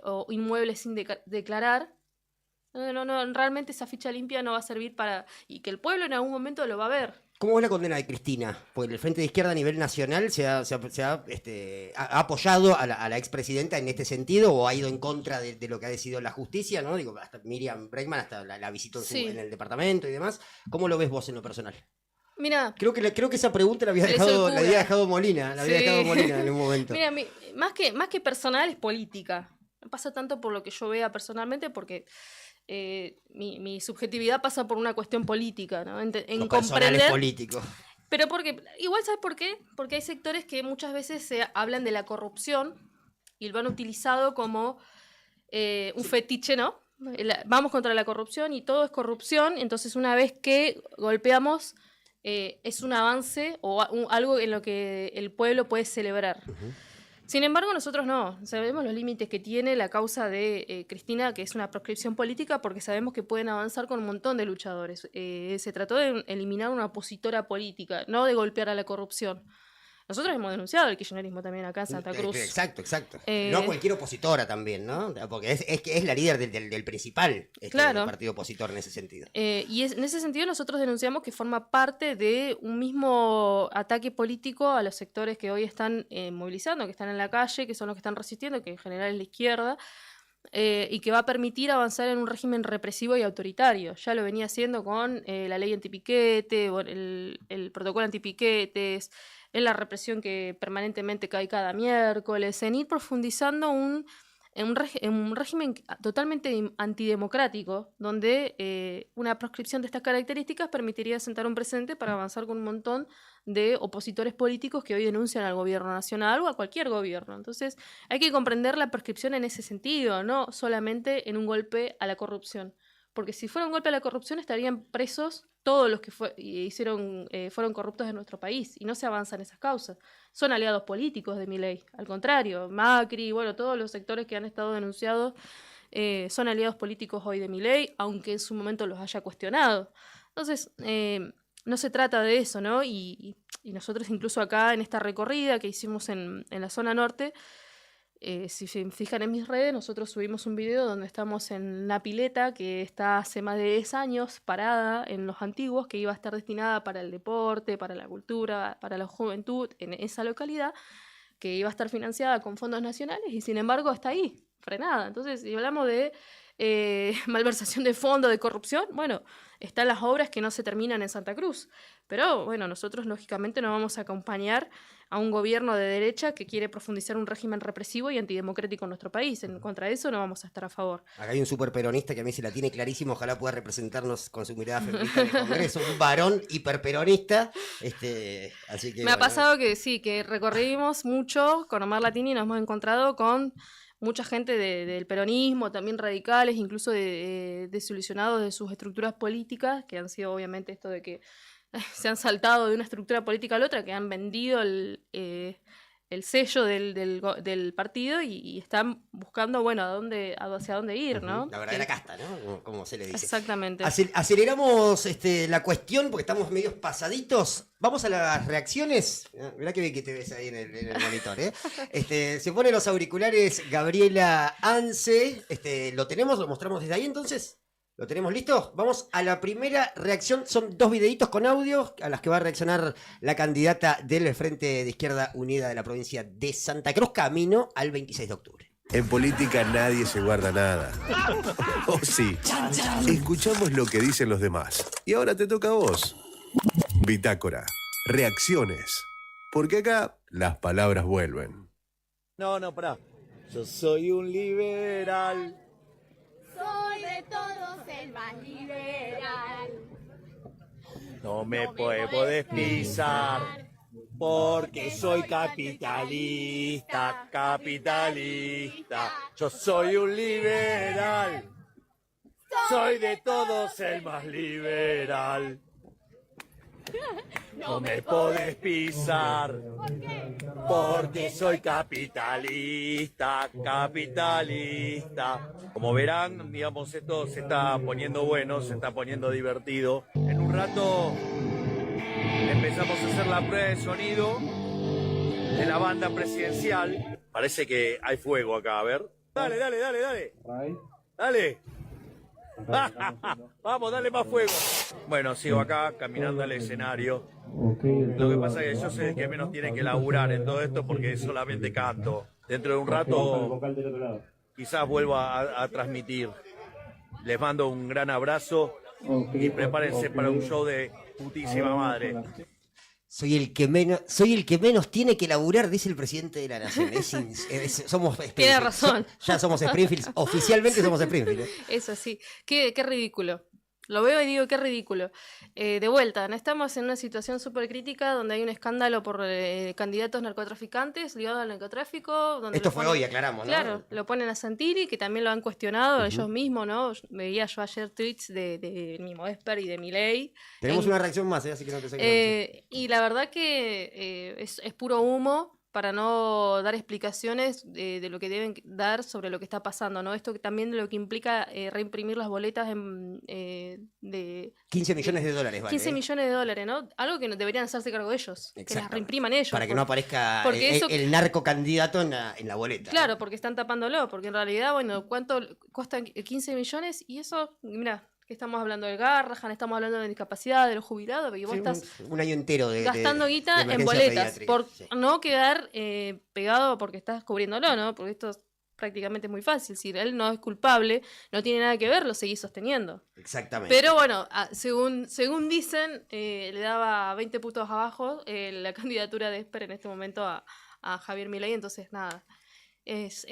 Speaker 4: o inmuebles sin declarar. No, realmente esa ficha limpia no va a servir para... y que el pueblo en algún momento lo va a ver.
Speaker 3: ¿Cómo es la condena de Cristina? Porque el Frente de Izquierda a nivel nacional ha apoyado a la expresidenta en este sentido o ha ido en contra de lo que ha decidido la justicia, ¿no? Digo, hasta Miriam Bregman hasta la visitó en el departamento y demás. ¿Cómo lo ves vos en lo personal?
Speaker 4: Mira,
Speaker 3: creo que esa pregunta la había dejado Molina, en un momento.
Speaker 4: Mira, más que personal es política. No pasa tanto por lo que yo vea personalmente porque mi subjetividad pasa por una cuestión política, ¿no? En
Speaker 3: comprender político.
Speaker 4: Pero porque, igual, ¿sabes por qué? Porque hay sectores que muchas veces se hablan de la corrupción y lo han utilizado como un fetiche, ¿no? Vamos contra la corrupción y todo es corrupción, entonces una vez que golpeamos es un avance o algo en lo que el pueblo puede celebrar. Sin embargo, nosotros no. Sabemos los límites que tiene la causa de Cristina, que es una proscripción política, porque sabemos que pueden avanzar con un montón de luchadores. Se trató de eliminar una opositora política, no de golpear a la corrupción. Nosotros hemos denunciado el kirchnerismo también acá en Santa Cruz.
Speaker 3: Exacto. No cualquier opositora también, ¿no? Porque es la líder del principal partido opositor en ese sentido.
Speaker 4: Y en ese sentido nosotros denunciamos que forma parte de un mismo ataque político a los sectores que hoy están movilizando, que están en la calle, que son los que están resistiendo, que en general es la izquierda, y que va a permitir avanzar en un régimen represivo y autoritario. Ya lo venía haciendo con la ley antipiquete, el protocolo antipiquetes, en la represión que permanentemente cae cada miércoles, en ir profundizando en un régimen totalmente antidemocrático, donde una proscripción de estas características permitiría sentar un precedente para avanzar con un montón de opositores políticos que hoy denuncian al gobierno nacional o a cualquier gobierno. Entonces hay que comprender la proscripción en ese sentido, no solamente en un golpe a la corrupción. Porque si fuera un golpe a la corrupción estarían presos todos los que fueron corruptos en nuestro país y no se avanzan esas causas. Son aliados políticos de Milei. Al contrario, Macri, bueno, todos los sectores que han estado denunciados son aliados políticos hoy de Milei, aunque en su momento los haya cuestionado. Entonces, no se trata de eso, ¿no? Y nosotros incluso acá en esta recorrida que hicimos en la zona norte, Si se fijan en mis redes, nosotros subimos un video donde estamos en una pileta que está hace más de 10 años parada en Los Antiguos, que iba a estar destinada para el deporte, para la cultura, para la juventud en esa localidad, que iba a estar financiada con fondos nacionales y sin embargo está ahí, frenada. Entonces, si hablamos de malversación de fondos, de corrupción, bueno, están las obras que no se terminan en Santa Cruz. Pero bueno, nosotros lógicamente no vamos a acompañar a un gobierno de derecha que quiere profundizar un régimen represivo y antidemocrático en nuestro país. En contra de eso no vamos a estar a favor.
Speaker 3: Acá hay un súper peronista que a mí se la tiene clarísimo, ojalá pueda representarnos con su mirada feminista en el Congreso, un varón hiperperonista. Así que,
Speaker 4: Me ha pasado que sí, que recorrimos mucho con Omar Latini y nos hemos encontrado con mucha gente del peronismo, también radicales, incluso desilusionados de sus estructuras políticas, que han sido obviamente esto de que se han saltado de una estructura política a la otra, que han vendido el sello del partido y están buscando, bueno, hacia dónde ir, ¿no?
Speaker 3: La verdadera casta, ¿no? Como se le dice.
Speaker 4: Exactamente.
Speaker 3: Aceleramos la cuestión porque estamos medios pasaditos. Vamos a las reacciones. Mirá que bien que te ves ahí en el monitor, ¿eh? Se ponen los auriculares Gabriela Anse. ¿Lo tenemos? ¿Lo mostramos desde ahí entonces? ¿Lo tenemos listo? Vamos a la primera reacción. Son 2 videitos con audio a las que va a reaccionar la candidata del Frente de Izquierda Unida de la provincia de Santa Cruz, camino al 26 de octubre.
Speaker 1: En política nadie se guarda nada. Oh, sí. Escuchamos lo que dicen los demás. Y ahora te toca a vos. Bitácora. Reacciones. Porque acá las palabras vuelven.
Speaker 6: No, pará. Yo soy un liberal.
Speaker 7: Soy de todos el más liberal.
Speaker 6: No me podés pisar. Porque soy capitalista. Yo soy un liberal. Soy de todos el más liberal. No me podés pisar. Porque soy capitalista. Como verán, digamos, esto se está poniendo bueno, se está poniendo divertido. En un rato empezamos a hacer la prueba de sonido de la banda presidencial. Parece que hay fuego acá, a ver. Dale. Dale. Vamos, dale más fuego. Bueno, sigo acá caminando al escenario. Lo que pasa es que yo soy el que menos tiene que laburar en todo esto porque solamente canto. Dentro de un rato quizás vuelva a transmitir. Les mando un gran abrazo y prepárense para un show de putísima madre.
Speaker 3: Soy el que menos tiene que laburar, dice el presidente de la nación. Somos Springfield.
Speaker 4: Tiene razón.
Speaker 3: Ya somos Springfield. Oficialmente somos Springfield.
Speaker 4: Eso sí. Qué ridículo. Lo veo y digo, qué ridículo. De vuelta, ¿no? Estamos en una situación súper crítica donde hay un escándalo por candidatos narcotraficantes ligados al narcotráfico. Donde
Speaker 3: esto fue hoy, aclaramos, ¿no?
Speaker 4: Claro, lo ponen a Santilli, que también lo han cuestionado ellos mismos, ¿no? Veía yo ayer tweets de Mimo Esper y de Milei.
Speaker 3: Tenemos una reacción más, así que no te saques.
Speaker 4: Y la verdad que es puro humo para no dar explicaciones de lo que deben dar sobre lo que está pasando, ¿no? Esto también lo que implica reimprimir las boletas de
Speaker 3: 15 millones de dólares, vale.
Speaker 4: 15 millones de dólares, ¿no? Algo que no deberían hacerse cargo ellos, que las reimpriman ellos.
Speaker 3: Para que no aparezca el narcocandidato en la boleta.
Speaker 4: Claro, porque están tapándolo, porque en realidad, bueno, ¿cuánto cuestan 15 millones? Y eso, mira, que estamos hablando del Garrahan, estamos hablando de la discapacidad, de los jubilados, porque vos estás
Speaker 3: un año entero
Speaker 4: gastando guita en boletas, por no quedar pegado porque estás cubriéndolo, ¿no? Porque esto prácticamente es muy fácil. Si él no es culpable, no tiene nada que ver, lo seguís sosteniendo.
Speaker 3: Exactamente.
Speaker 4: Pero bueno, según dicen, le daba 20 puntos abajo la candidatura de Esper en este momento a Javier Milei, entonces nada. Es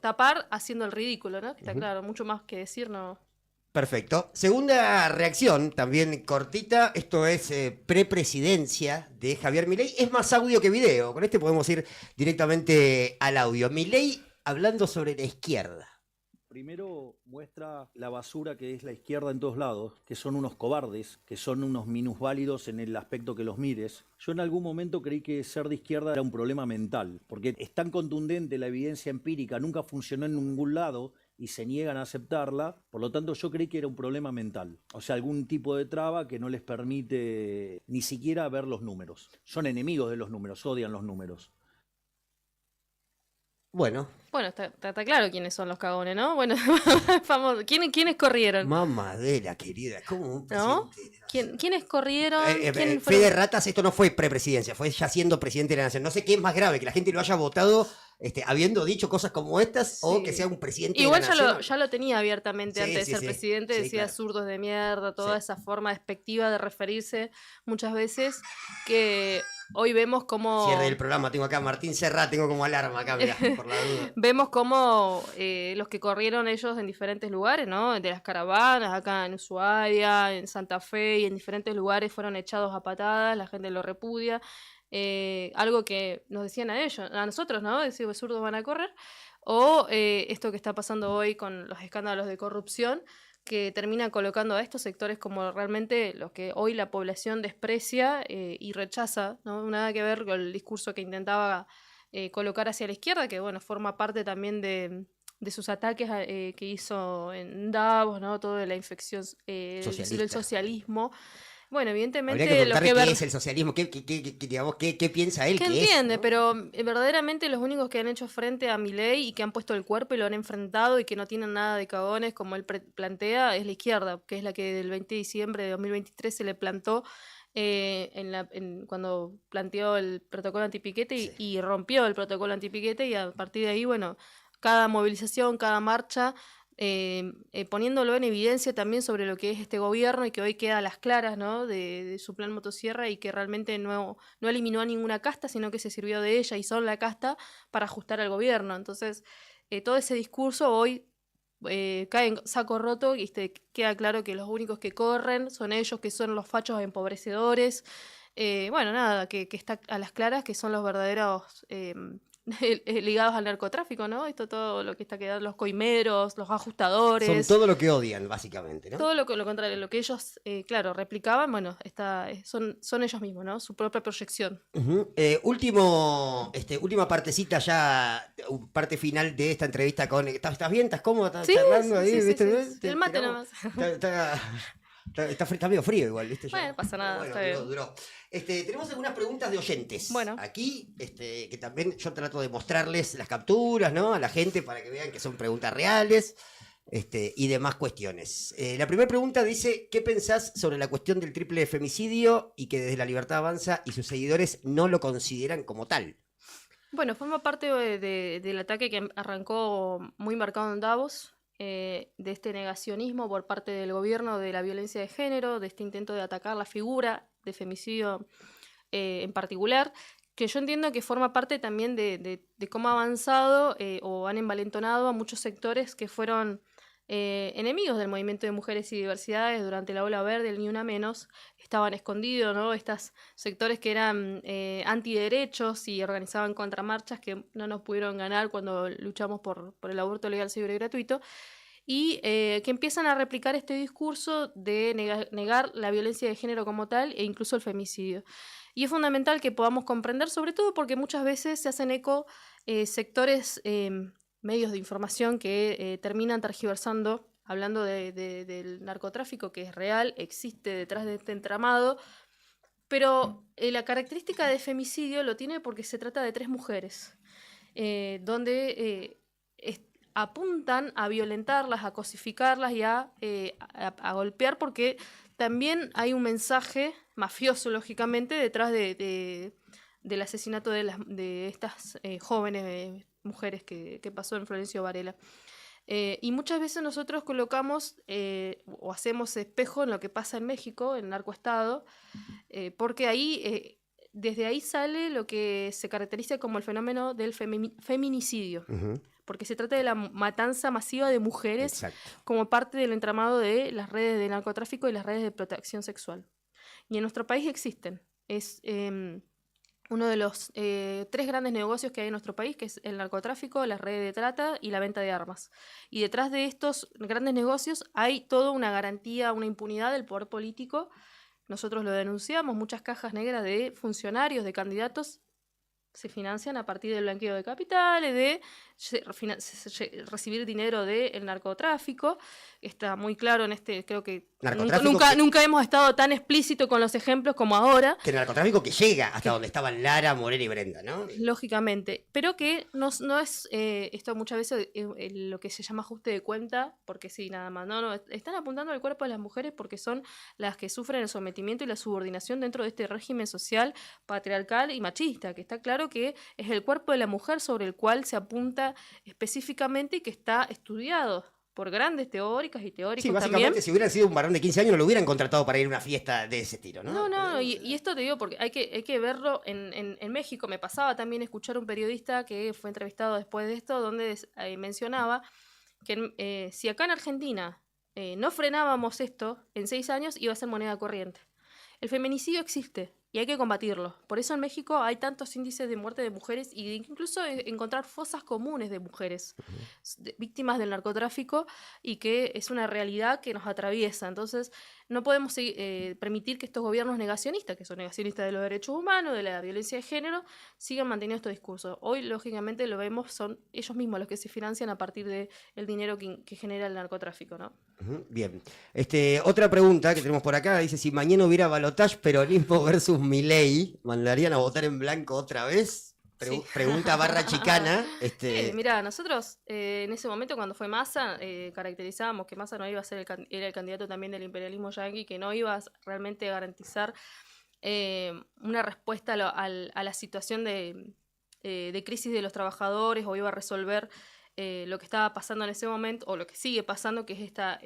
Speaker 4: tapar haciendo el ridículo, ¿no? Está claro, mucho más que decir, no.
Speaker 3: Perfecto. Segunda reacción, también cortita. Esto es prepresidencia de Javier Milei. Es más audio que video. Con este podemos ir directamente al audio. Milei hablando sobre la izquierda.
Speaker 8: Primero muestra la basura que es la izquierda en todos lados, que son unos cobardes, que son unos minusválidos en el aspecto que los mires. Yo en algún momento creí que ser de izquierda era un problema mental, porque es tan contundente la evidencia empírica, nunca funcionó en ningún lado y se niegan a aceptarla, por lo tanto yo creí que era un problema mental, o sea, algún tipo de traba que no les permite ni siquiera ver los números. Son enemigos de los números, odian los números.
Speaker 3: Bueno,
Speaker 4: Bueno, está claro quiénes son los cagones, ¿no? Bueno, famoso. ¿Quiénes corrieron?
Speaker 3: mamadera, querida, ¿cómo un
Speaker 4: ¿No?
Speaker 3: presidente?
Speaker 4: ¿Quiénes corrieron?
Speaker 3: Fe
Speaker 4: ¿Quién fueron?
Speaker 3: de ratas, esto no fue prepresidencia, fue ya siendo presidente de la nación. No sé qué es más grave, que la gente lo haya votado habiendo dicho cosas como estas o
Speaker 4: Sí.
Speaker 3: que sea un presidente
Speaker 4: Igual
Speaker 3: de la nación.
Speaker 4: ya lo tenía abiertamente
Speaker 3: Sí,
Speaker 4: antes de
Speaker 3: sí,
Speaker 4: ser
Speaker 3: sí.
Speaker 4: presidente,
Speaker 3: Sí,
Speaker 4: decía
Speaker 3: claro.
Speaker 4: zurdos de mierda, toda
Speaker 3: Sí.
Speaker 4: esa forma despectiva de referirse muchas veces, que hoy vemos como...
Speaker 3: Cierre el programa, tengo acá a Martín Serrat, tengo como alarma acá, mirá, por la duda.
Speaker 4: Vemos cómo los que corrieron ellos en diferentes lugares, ¿no? De las caravanas, acá en Ushuaia, en Santa Fe y en diferentes lugares fueron echados a patadas, la gente lo repudia. Algo que nos decían a ellos, a nosotros, ¿no? Decir, zurdos van a correr. O esto que está pasando hoy con los escándalos de corrupción, que termina colocando a estos sectores como realmente los que hoy la población desprecia y rechaza, ¿no? Nada que ver con el discurso que intentaba colocar hacia la izquierda, que bueno, forma parte también de sus ataques que hizo en Davos, ¿no? Todo de la infección del
Speaker 3: Socialista.
Speaker 4: socialismo. Bueno, evidentemente
Speaker 3: Habría que
Speaker 4: lo
Speaker 3: contarle
Speaker 4: que
Speaker 3: qué es el socialismo, digamos, qué piensa él
Speaker 4: que
Speaker 3: que
Speaker 4: entiende,
Speaker 3: es, ¿no?
Speaker 4: pero verdaderamente los únicos que han hecho frente a Milei y que han puesto el cuerpo y lo han enfrentado y que no tienen nada de cagones como él plantea es la izquierda, que es la que del 20 de diciembre de 2023 se le plantó cuando planteó el protocolo antipiquete y rompió el protocolo antipiquete y a partir de ahí, bueno, cada movilización, cada marcha, poniéndolo en evidencia también sobre lo que es este gobierno y que hoy queda a las claras, ¿no? de su plan motosierra y que realmente no eliminó a ninguna casta, sino que se sirvió de ella y son la casta para ajustar al gobierno. Entonces, todo ese discurso hoy cae en saco roto y queda claro que los únicos que corren son ellos, que son los fachos empobrecedores. Bueno, nada, que está a las claras que son los verdaderos ligados al narcotráfico, ¿no? Esto todo lo que está quedando, los coimeros, los ajustadores.
Speaker 3: Son todo lo que odian, básicamente, ¿no?
Speaker 4: Todo lo contrario, lo que ellos, claro, replicaban, bueno, son ellos mismos, ¿no? Su propia proyección.
Speaker 3: Ujú. Última partecita ya, parte final de esta entrevista con... ¿Estás bien? ¿Estás cómodo? ¿Estás
Speaker 4: Sí,
Speaker 3: charlando ahí?
Speaker 4: sí, sí,
Speaker 3: ¿Viste?
Speaker 4: sí. El mate nomás.
Speaker 3: Está medio frío igual, ¿viste?
Speaker 4: Bueno, pasa nada,
Speaker 3: Bueno,
Speaker 4: está bien.
Speaker 3: duró. Tenemos algunas preguntas de oyentes.
Speaker 4: Bueno.
Speaker 3: Aquí, que también yo trato de mostrarles las capturas, ¿no? A la gente para que vean que son preguntas reales. Y demás cuestiones. La primera pregunta dice, ¿qué pensás sobre la cuestión del triple femicidio y que desde La Libertad Avanza y sus seguidores no lo consideran como tal?
Speaker 4: Bueno, forma parte del ataque que arrancó muy marcado en Davos, de este negacionismo por parte del gobierno de la violencia de género, de este intento de atacar la figura de femicidio en particular, que yo entiendo que forma parte también de cómo ha avanzado o han envalentonado a muchos sectores que fueron enemigos del movimiento de mujeres y diversidades durante la ola verde, el Ni Una Menos, estaban escondidos, ¿no? Estos sectores que eran antiderechos y organizaban contramarchas que no nos pudieron ganar cuando luchamos por el aborto legal, seguro y gratuito, y que empiezan a replicar este discurso de negar la violencia de género como tal e incluso el femicidio. Y es fundamental que podamos comprender, sobre todo porque muchas veces se hacen eco sectores, medios de información que terminan tergiversando, hablando del narcotráfico que es real, existe detrás de este entramado, pero la característica de femicidio lo tiene porque se trata de 3 mujeres, donde apuntan a violentarlas, a cosificarlas y a golpear, porque también hay un mensaje mafioso, lógicamente, detrás del asesinato de estas jóvenes mujeres que pasó en Florencio Varela. Y muchas veces nosotros colocamos o hacemos espejo en lo que pasa en México, en el narcoestado, porque ahí, desde ahí sale lo que se caracteriza como el fenómeno del feminicidio.
Speaker 3: Uh-huh.
Speaker 4: Porque se trata de la matanza masiva de mujeres.
Speaker 3: Exacto. Como
Speaker 4: parte del entramado de las redes de narcotráfico y las redes de protección sexual. Y en nuestro país existen. Es uno de los 3 grandes negocios que hay en nuestro país, que es el narcotráfico, las redes de trata y la venta de armas. Y detrás de estos grandes negocios hay toda una garantía, una impunidad del poder político. Nosotros lo denunciamos, muchas cajas negras de funcionarios, de candidatos, se financian a partir del blanqueo de capitales, de recibir dinero del narcotráfico. Está muy claro en este, creo que nunca hemos estado tan explícito con los ejemplos como ahora.
Speaker 3: Que el narcotráfico que llega hasta donde estaban Lara, Morena y Brenda, ¿no?
Speaker 4: Lógicamente, pero que no es esto muchas veces lo que se llama ajuste de cuenta, porque sí, nada más, no, están apuntando al cuerpo de las mujeres porque son las que sufren el sometimiento y la subordinación dentro de este régimen social patriarcal y machista, que está claro que es el cuerpo de la mujer sobre el cual se apunta específicamente y que está estudiado por grandes teóricas y teóricos
Speaker 3: sí, básicamente,
Speaker 4: también.
Speaker 3: Si hubieran sido un varón de 15 años, no lo hubieran contratado para ir a una fiesta de ese estilo, ¿no?
Speaker 4: No, y esto te digo porque hay que verlo en México. Me pasaba también escuchar a un periodista que fue entrevistado después de esto, donde mencionaba que si acá en Argentina no frenábamos esto, en 6 años iba a ser moneda corriente. El feminicidio existe y hay que combatirlo. Por eso en México hay tantos índices de muerte de mujeres y incluso encontrar fosas comunes de mujeres víctimas del narcotráfico, y que es una realidad que nos atraviesa. Entonces no podemos permitir que estos gobiernos negacionistas, que son negacionistas de los derechos humanos, de la violencia de género, sigan manteniendo estos discursos. Hoy, lógicamente, lo vemos, son ellos mismos los que se financian a partir del dinero que genera el narcotráfico, ¿no?
Speaker 3: Bien. Otra pregunta que tenemos por acá, dice, si mañana hubiera balotaje peronismo versus Milei, ¿mandarían a votar en blanco otra vez? Pregunta barra chicana.
Speaker 4: Mirá, nosotros en ese momento cuando fue Massa, caracterizábamos que Massa no iba a ser era el candidato también del imperialismo yanqui, que no iba a realmente garantizar una respuesta a la situación de crisis de los trabajadores, o iba a resolver lo que estaba pasando en ese momento, o lo que sigue pasando, que es esta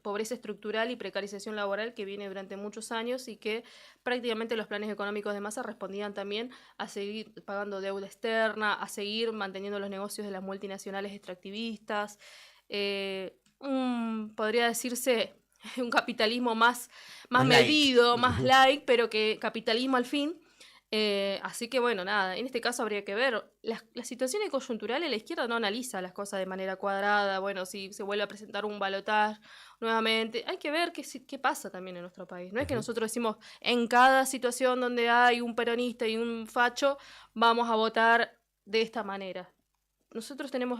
Speaker 4: pobreza estructural y precarización laboral que viene durante muchos años, y que prácticamente los planes económicos de Massa respondían también a seguir pagando deuda externa, a seguir manteniendo los negocios de las multinacionales extractivistas, podría decirse un capitalismo más medido, más light, pero que capitalismo al fin. Así que bueno, nada, en este caso habría que ver. Las situaciones coyunturales, la izquierda no analiza las cosas de manera cuadrada. Bueno, si se vuelve a presentar un balotaje nuevamente, hay que ver qué pasa también en nuestro país. No es que nosotros decimos en cada situación donde hay un peronista y un facho, vamos a votar de esta manera. Nosotros tenemos,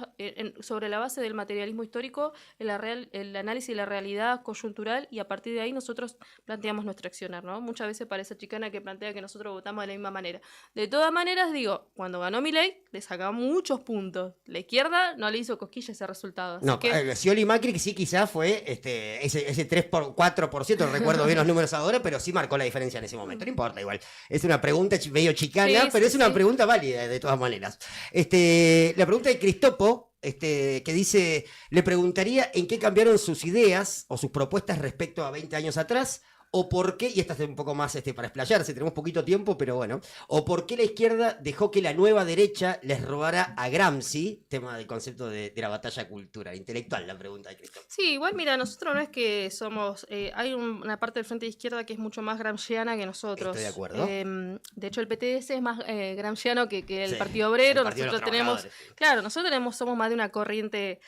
Speaker 4: sobre la base del materialismo histórico, el análisis de la realidad coyuntural, y a partir de ahí nosotros planteamos nuestro accionar, ¿no? Muchas veces parece chicana que plantea que nosotros votamos de la misma manera. De todas maneras, digo, cuando ganó Milei, le sacaba muchos puntos. La izquierda no le hizo cosquilla ese resultado. Así que
Speaker 3: Scioli y Macri sí quizás fue ese 3-4%, no recuerdo bien los números ahora, pero sí marcó la diferencia en ese momento. No importa, igual. Es una pregunta medio chicana, pero es una pregunta válida de todas maneras. La pregunta de Cristopo, que dice, le preguntaría en qué cambiaron sus ideas o sus propuestas respecto a 20 años atrás, o por qué, y esta es un poco más para explayarse, tenemos poquito tiempo, pero bueno, o por qué la izquierda dejó que la nueva derecha les robara a Gramsci, tema del concepto de la batalla cultural, intelectual, la pregunta de Cristopo.
Speaker 4: Sí, igual mira, nosotros no es que somos, hay una parte del frente de izquierda que es mucho más gramsciana que nosotros.
Speaker 3: Estoy de acuerdo.
Speaker 4: De hecho, el PTS es más gramsciano que el Partido Obrero. Nosotros somos más de una corriente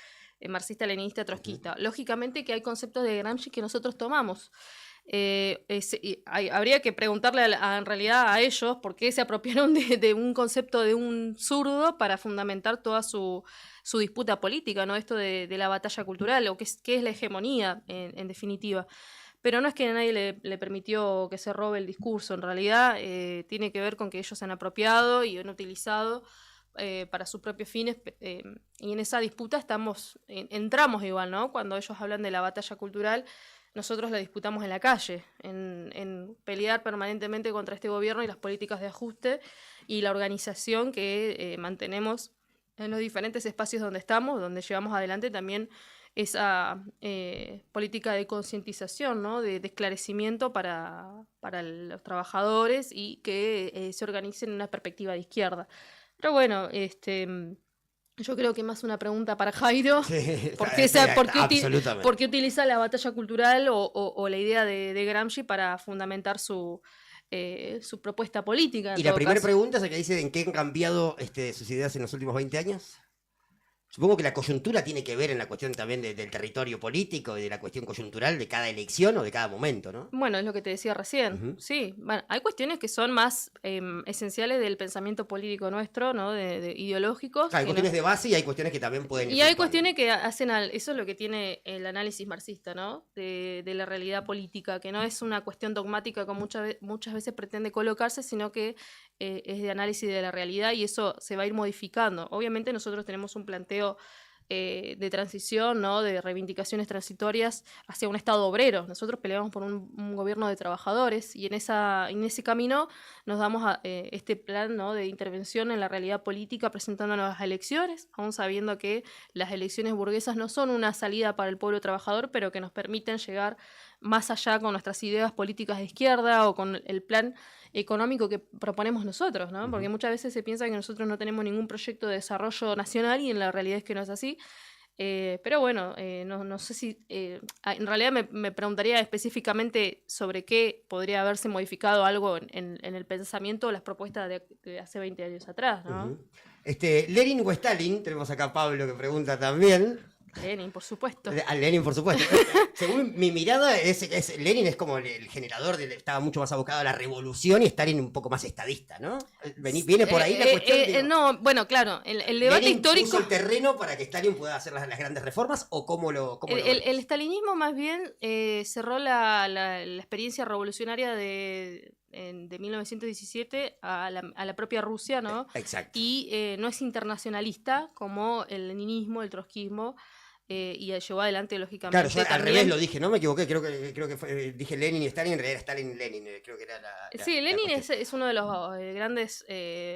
Speaker 4: marxista-leninista trotskista. Lógicamente que hay conceptos de Gramsci que nosotros tomamos. Habría que preguntarle en realidad a ellos por qué se apropiaron de un concepto de un zurdo para fundamentar toda su disputa política, ¿no? Esto de la batalla cultural, o qué es la hegemonía en definitiva. Pero no es que nadie le permitió que se robe el discurso, en realidad tiene que ver con que ellos se han apropiado y han utilizado para sus propios fines, y en esa disputa entramos igual, ¿no? Cuando ellos hablan de la batalla cultural, nosotros la disputamos en la calle, en pelear permanentemente contra este gobierno y las políticas de ajuste y la organización que mantenemos en los diferentes espacios donde estamos, donde llevamos adelante también esa política de concientización, ¿no? de esclarecimiento para los trabajadores, y que se organicen en una perspectiva de izquierda. Pero bueno, yo creo que más una pregunta para Jairo.
Speaker 3: Sí,
Speaker 4: ¿Por qué utiliza la batalla cultural o la idea de Gramsci para fundamentar su propuesta política?
Speaker 3: Y la primera pregunta es la que dice, ¿en qué han cambiado sus ideas en los últimos 20 años? Supongo que la coyuntura tiene que ver en la cuestión también del territorio político y de la cuestión coyuntural de cada elección o de cada momento, ¿no?
Speaker 4: Bueno, es lo que te decía recién. Sí, bueno, hay cuestiones que son más esenciales del pensamiento político nuestro, ¿no? De ideológicos.
Speaker 3: Hay
Speaker 4: que
Speaker 3: cuestiones
Speaker 4: no-
Speaker 3: de base y hay cuestiones que también pueden ir
Speaker 4: Y hay
Speaker 3: fluctuando.
Speaker 4: cuestiones que hacen eso es lo que tiene el análisis marxista, ¿no? De la realidad política, que no es una cuestión dogmática como muchas veces pretende colocarse, sino que es de análisis de la realidad y eso se va a ir modificando. Obviamente nosotros tenemos un planteo de transición, ¿no? De reivindicaciones transitorias hacia un Estado obrero. Nosotros peleamos por un gobierno de trabajadores y en ese camino nos damos a este plan, ¿no? De intervención en la realidad política presentándonos las elecciones, aún sabiendo que las elecciones burguesas no son una salida para el pueblo trabajador, pero que nos permiten llegar más allá con nuestras ideas políticas de izquierda o con el plan económico que proponemos nosotros, ¿no? Porque muchas veces se piensa que nosotros no tenemos ningún proyecto de desarrollo nacional y en la realidad es que no es así. Pero bueno, no sé si... en realidad me preguntaría específicamente sobre qué podría haberse modificado algo en el pensamiento o las propuestas de hace 20 años atrás, ¿no?
Speaker 3: Lenin o Stalin, tenemos acá a Pablo que pregunta también.
Speaker 4: Lenin, por supuesto.
Speaker 3: A Lenin, por supuesto. Según mi mirada, Lenin es como el generador, estaba mucho más abocado a la revolución y Stalin un poco más estadista, ¿no? Viene por ahí la cuestión. Digo,
Speaker 4: no, bueno, claro, el debate
Speaker 3: ¿Lenin
Speaker 4: histórico...
Speaker 3: puso el terreno para que Stalin pueda hacer las grandes reformas o cómo lo ves?
Speaker 4: El estalinismo más bien cerró la experiencia revolucionaria de 1917 a la propia Rusia, ¿no?
Speaker 3: Exacto.
Speaker 4: Y no es internacionalista como el leninismo, el trotskismo, y llevó adelante, lógicamente,
Speaker 3: Claro, yo al
Speaker 4: también...
Speaker 3: revés lo dije, no me equivoqué, creo que dije Lenin y Stalin, en realidad era Stalin y Lenin, creo que era
Speaker 4: Sí, Lenin
Speaker 3: cuestión.
Speaker 4: es uno de los grandes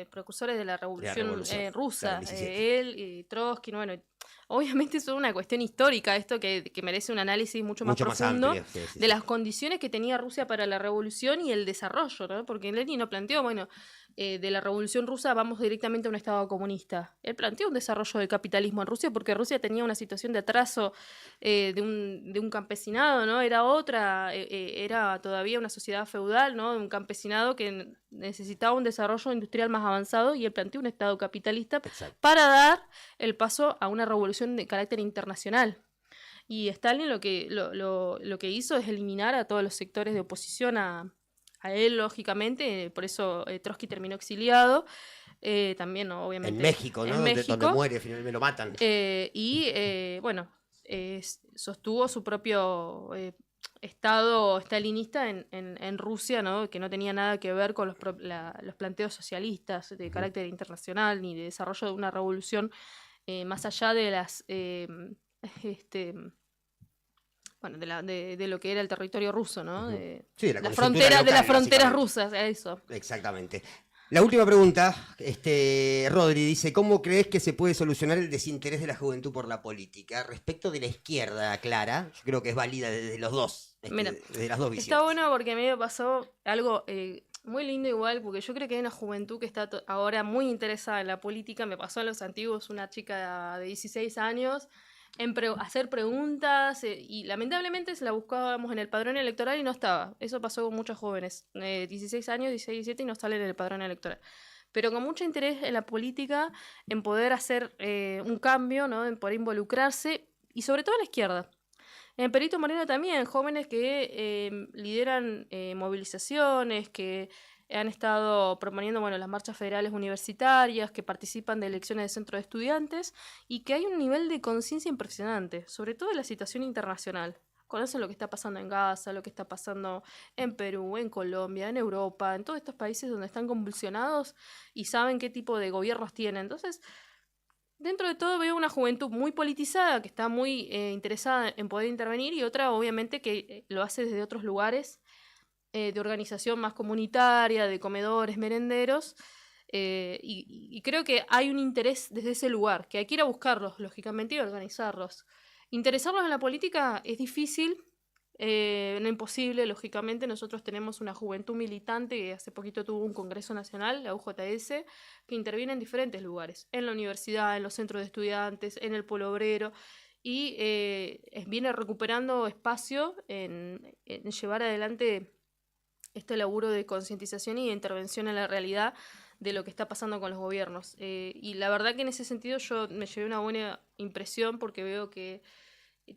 Speaker 4: precursores de la revolución, rusa.
Speaker 3: claro, 17.
Speaker 4: Él y Trotsky, bueno, obviamente es una cuestión histórica esto que merece un análisis mucho más profundo
Speaker 3: amplio, sí.
Speaker 4: de las condiciones que tenía Rusia para la revolución y el desarrollo, ¿no? Porque Lenin no planteó, bueno, de la revolución rusa vamos directamente a un estado comunista. Él planteó un desarrollo del capitalismo en Rusia porque Rusia tenía una situación de atraso de un campesinado, ¿no? Era era todavía una sociedad feudal, ¿no? Un campesinado que necesitaba un desarrollo industrial más avanzado y él planteó un estado capitalista
Speaker 3: Exacto.
Speaker 4: para dar el paso a una revolución de carácter internacional. Y Stalin lo que hizo es eliminar a todos los sectores de oposición a él, lógicamente, por eso Trotsky terminó exiliado, también, ¿no? Obviamente.
Speaker 3: En México, ¿no?
Speaker 4: En México.
Speaker 3: Donde muere, finalmente lo matan.
Speaker 4: Bueno, sostuvo su propio estado stalinista en Rusia, ¿no? Que no tenía nada que ver con los planteos socialistas de carácter internacional ni de desarrollo de una revolución más allá de las... bueno, de lo que era el territorio ruso, ¿no?
Speaker 3: Sí, de la
Speaker 4: las
Speaker 3: coyuntura local,
Speaker 4: fronteras
Speaker 3: básicamente.
Speaker 4: rusas, eso.
Speaker 3: Exactamente. La última pregunta, Rodri dice, ¿cómo crees que se puede solucionar el desinterés de la juventud por la política? Respecto de la izquierda, Clara, yo creo que es válida desde los dos,
Speaker 4: Mira,
Speaker 3: desde las dos visiones.
Speaker 4: está bueno porque a mí me pasó algo muy lindo igual, porque yo creo que hay una juventud que está ahora muy interesada en la política. Me pasó en Los Antiguos una chica de 16 años en hacer preguntas y lamentablemente se la buscábamos en el padrón electoral y no estaba. Eso pasó con muchos jóvenes, 16 años, 16, 17 y no salen en el padrón electoral. Pero con mucho interés en la política, en poder hacer un cambio, ¿no? En poder involucrarse y sobre todo en la izquierda. En Perito Moreno también, jóvenes que lideran movilizaciones, que han estado proponiendo, bueno, las marchas federales universitarias, que participan de elecciones de centro de estudiantes y que hay un nivel de conciencia impresionante, sobre todo en la situación internacional. Conocen lo que está pasando en Gaza, lo que está pasando en Perú, en Colombia, en Europa, en todos estos países donde están convulsionados y saben qué tipo de gobiernos tienen. Entonces, dentro de todo veo una juventud muy politizada, que está muy interesada en poder intervenir y otra, obviamente, que lo hace desde otros lugares de organización más comunitaria, de comedores, merenderos, y creo que hay un interés desde ese lugar, que hay que ir a buscarlos, lógicamente, y organizarlos. Interesarlos en la política es difícil, no imposible, lógicamente. Nosotros tenemos una juventud militante que hace poquito tuvo un congreso nacional, la UJS, que interviene en diferentes lugares, en la universidad, en los centros de estudiantes, en el polo obrero, y viene recuperando espacio en llevar adelante este laburo de concientización y de intervención en la realidad de lo que está pasando con los gobiernos. Y la verdad que en ese sentido yo me llevé una buena impresión porque veo que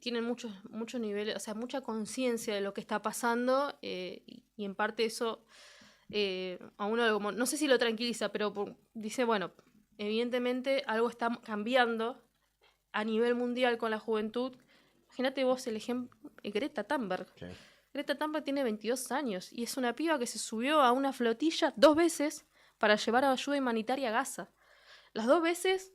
Speaker 4: tienen muchos niveles, o sea, mucha conciencia de lo que está pasando y en parte eso a uno como, no sé si lo tranquiliza, pero dice, bueno, evidentemente algo está cambiando a nivel mundial con la juventud. Imagínate vos el ejemplo, Greta Thunberg. Sí. Greta Thunberg tiene 22 años y es una piba que se subió a una flotilla 2 veces para llevar ayuda humanitaria a Gaza. Las 2 veces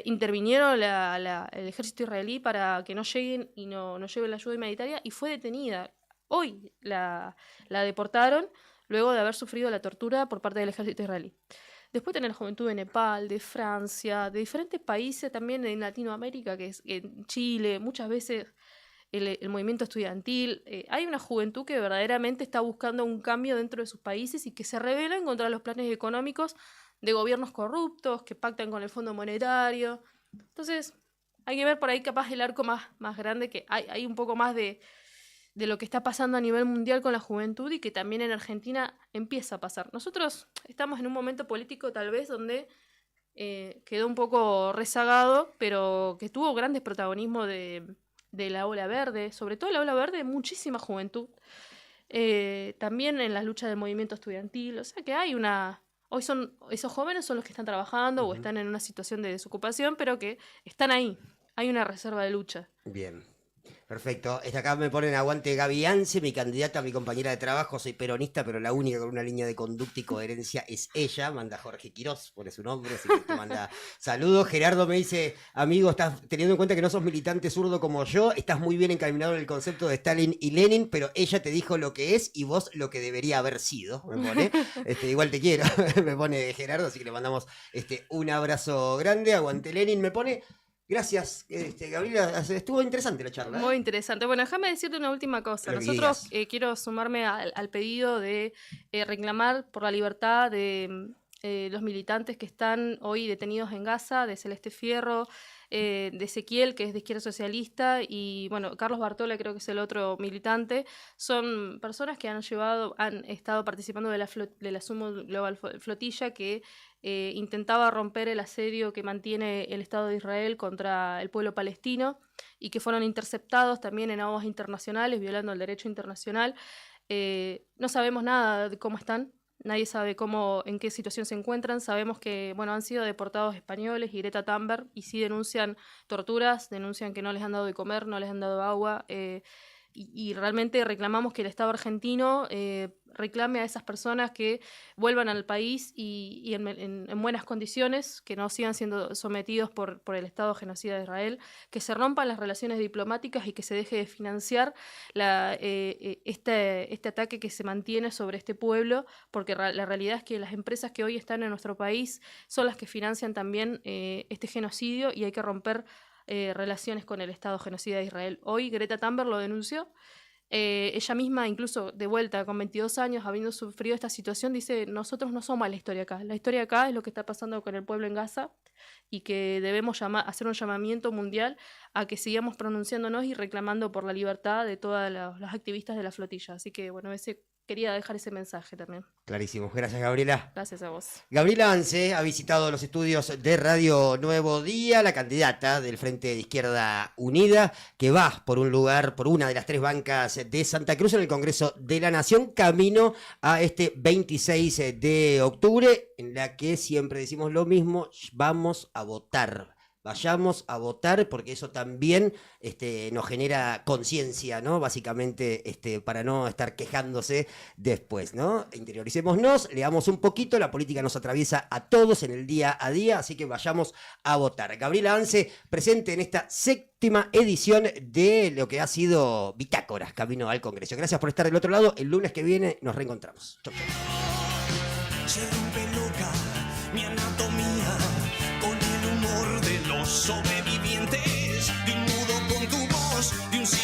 Speaker 4: intervinieron el ejército israelí para que no lleguen y no lleven la ayuda humanitaria y fue detenida. Hoy la deportaron luego de haber sufrido la tortura por parte del ejército israelí. Después tenés la juventud de Nepal, de Francia, de diferentes países también en Latinoamérica, que es en Chile, muchas veces el movimiento estudiantil. Hay una juventud que verdaderamente está buscando un cambio dentro de sus países y que se rebelan contra los planes económicos de gobiernos corruptos, que pactan con el Fondo Monetario. Entonces, hay que ver por ahí capaz el arco más grande, que hay un poco más de lo que está pasando a nivel mundial con la juventud y que también en Argentina empieza a pasar. Nosotros estamos en un momento político tal vez donde quedó un poco rezagado, pero que tuvo grandes protagonismos de la ola verde, sobre todo la ola verde, muchísima juventud. También en las luchas del movimiento estudiantil, o sea que hay hoy esos jóvenes son los que están trabajando o están en una situación de desocupación, pero que están ahí. Hay una reserva de lucha.
Speaker 3: Bien. Perfecto. Acá me ponen aguante Gaby Ance, mi candidata, mi compañera de trabajo. Soy peronista, pero la única con una línea de conducta y coherencia es ella. Manda Jorge Quirós, pone su nombre, así que te manda saludos. Gerardo me dice, amigo, estás teniendo en cuenta que no sos militante zurdo como yo, estás muy bien encaminado en el concepto de Stalin y Lenin, pero ella te dijo lo que es y vos lo que debería haber sido. Me pone, igual te quiero, me pone Gerardo, así que le mandamos un abrazo grande. Aguante Lenin, me pone. Gracias, Gabriela. Estuvo interesante la charla.
Speaker 4: Muy interesante. Bueno, déjame decirte una última cosa. Nosotros quiero sumarme al pedido de reclamar por la libertad de los militantes que están hoy detenidos en Gaza, de Celeste Fierro, de Ezequiel, que es de Izquierda Socialista, y bueno, Carlos Bartola creo que es el otro militante. Son personas que han estado participando de la Sumo Global Flotilla, que intentaba romper el asedio que mantiene el Estado de Israel contra el pueblo palestino y que fueron interceptados también en aguas internacionales, violando el derecho internacional. No sabemos nada de cómo están. Nadie sabe en qué situación se encuentran. Sabemos que han sido deportados españoles y Greta Thunberg, y sí denuncian torturas, denuncian que no les han dado de comer, no les han dado agua, y realmente reclamamos que el Estado argentino reclame a esas personas que vuelvan al país y en buenas condiciones, que no sigan siendo sometidos por el Estado genocida de Israel, que se rompan las relaciones diplomáticas y que se deje de financiar este ataque que se mantiene sobre este pueblo, porque la realidad es que las empresas que hoy están en nuestro país son las que financian también este genocidio, y hay que romper relaciones con el Estado genocida de Israel. Hoy Greta Thunberg lo denunció. Ella misma, incluso de vuelta con 22 años, habiendo sufrido esta situación, dice: nosotros no somos la historia acá. La historia acá es lo que está pasando con el pueblo en Gaza, y que debemos hacer un llamamiento mundial a que sigamos pronunciándonos y reclamando por la libertad de todas las activistas de la flotilla. Así que quería dejar ese mensaje también.
Speaker 3: Clarísimo. Gracias, Gabriela.
Speaker 4: Gracias a vos.
Speaker 3: Gabriela Ance ha visitado los estudios de Radio Nuevo Día, la candidata del Frente de Izquierda Unida, que va por una de las 3 bancas de Santa Cruz en el Congreso de la Nación, camino a este 26 de octubre, en la que siempre decimos lo mismo: vamos a votar. Vayamos a votar, porque eso también nos genera conciencia, ¿no? Básicamente, para no estar quejándose después, ¿no? Interioricémonos, leamos un poquito, la política nos atraviesa a todos en el día a día, así que vayamos a votar. Gabriela Ance, presente en esta 7ª edición de lo que ha sido Bitácoras, Camino al Congreso. Gracias por estar del otro lado. El lunes que viene nos reencontramos. Chau, chau.
Speaker 2: Se rompe loca mi anatomía con el humor de los sobrevivientes, de un mudo con tu voz, de un ciego.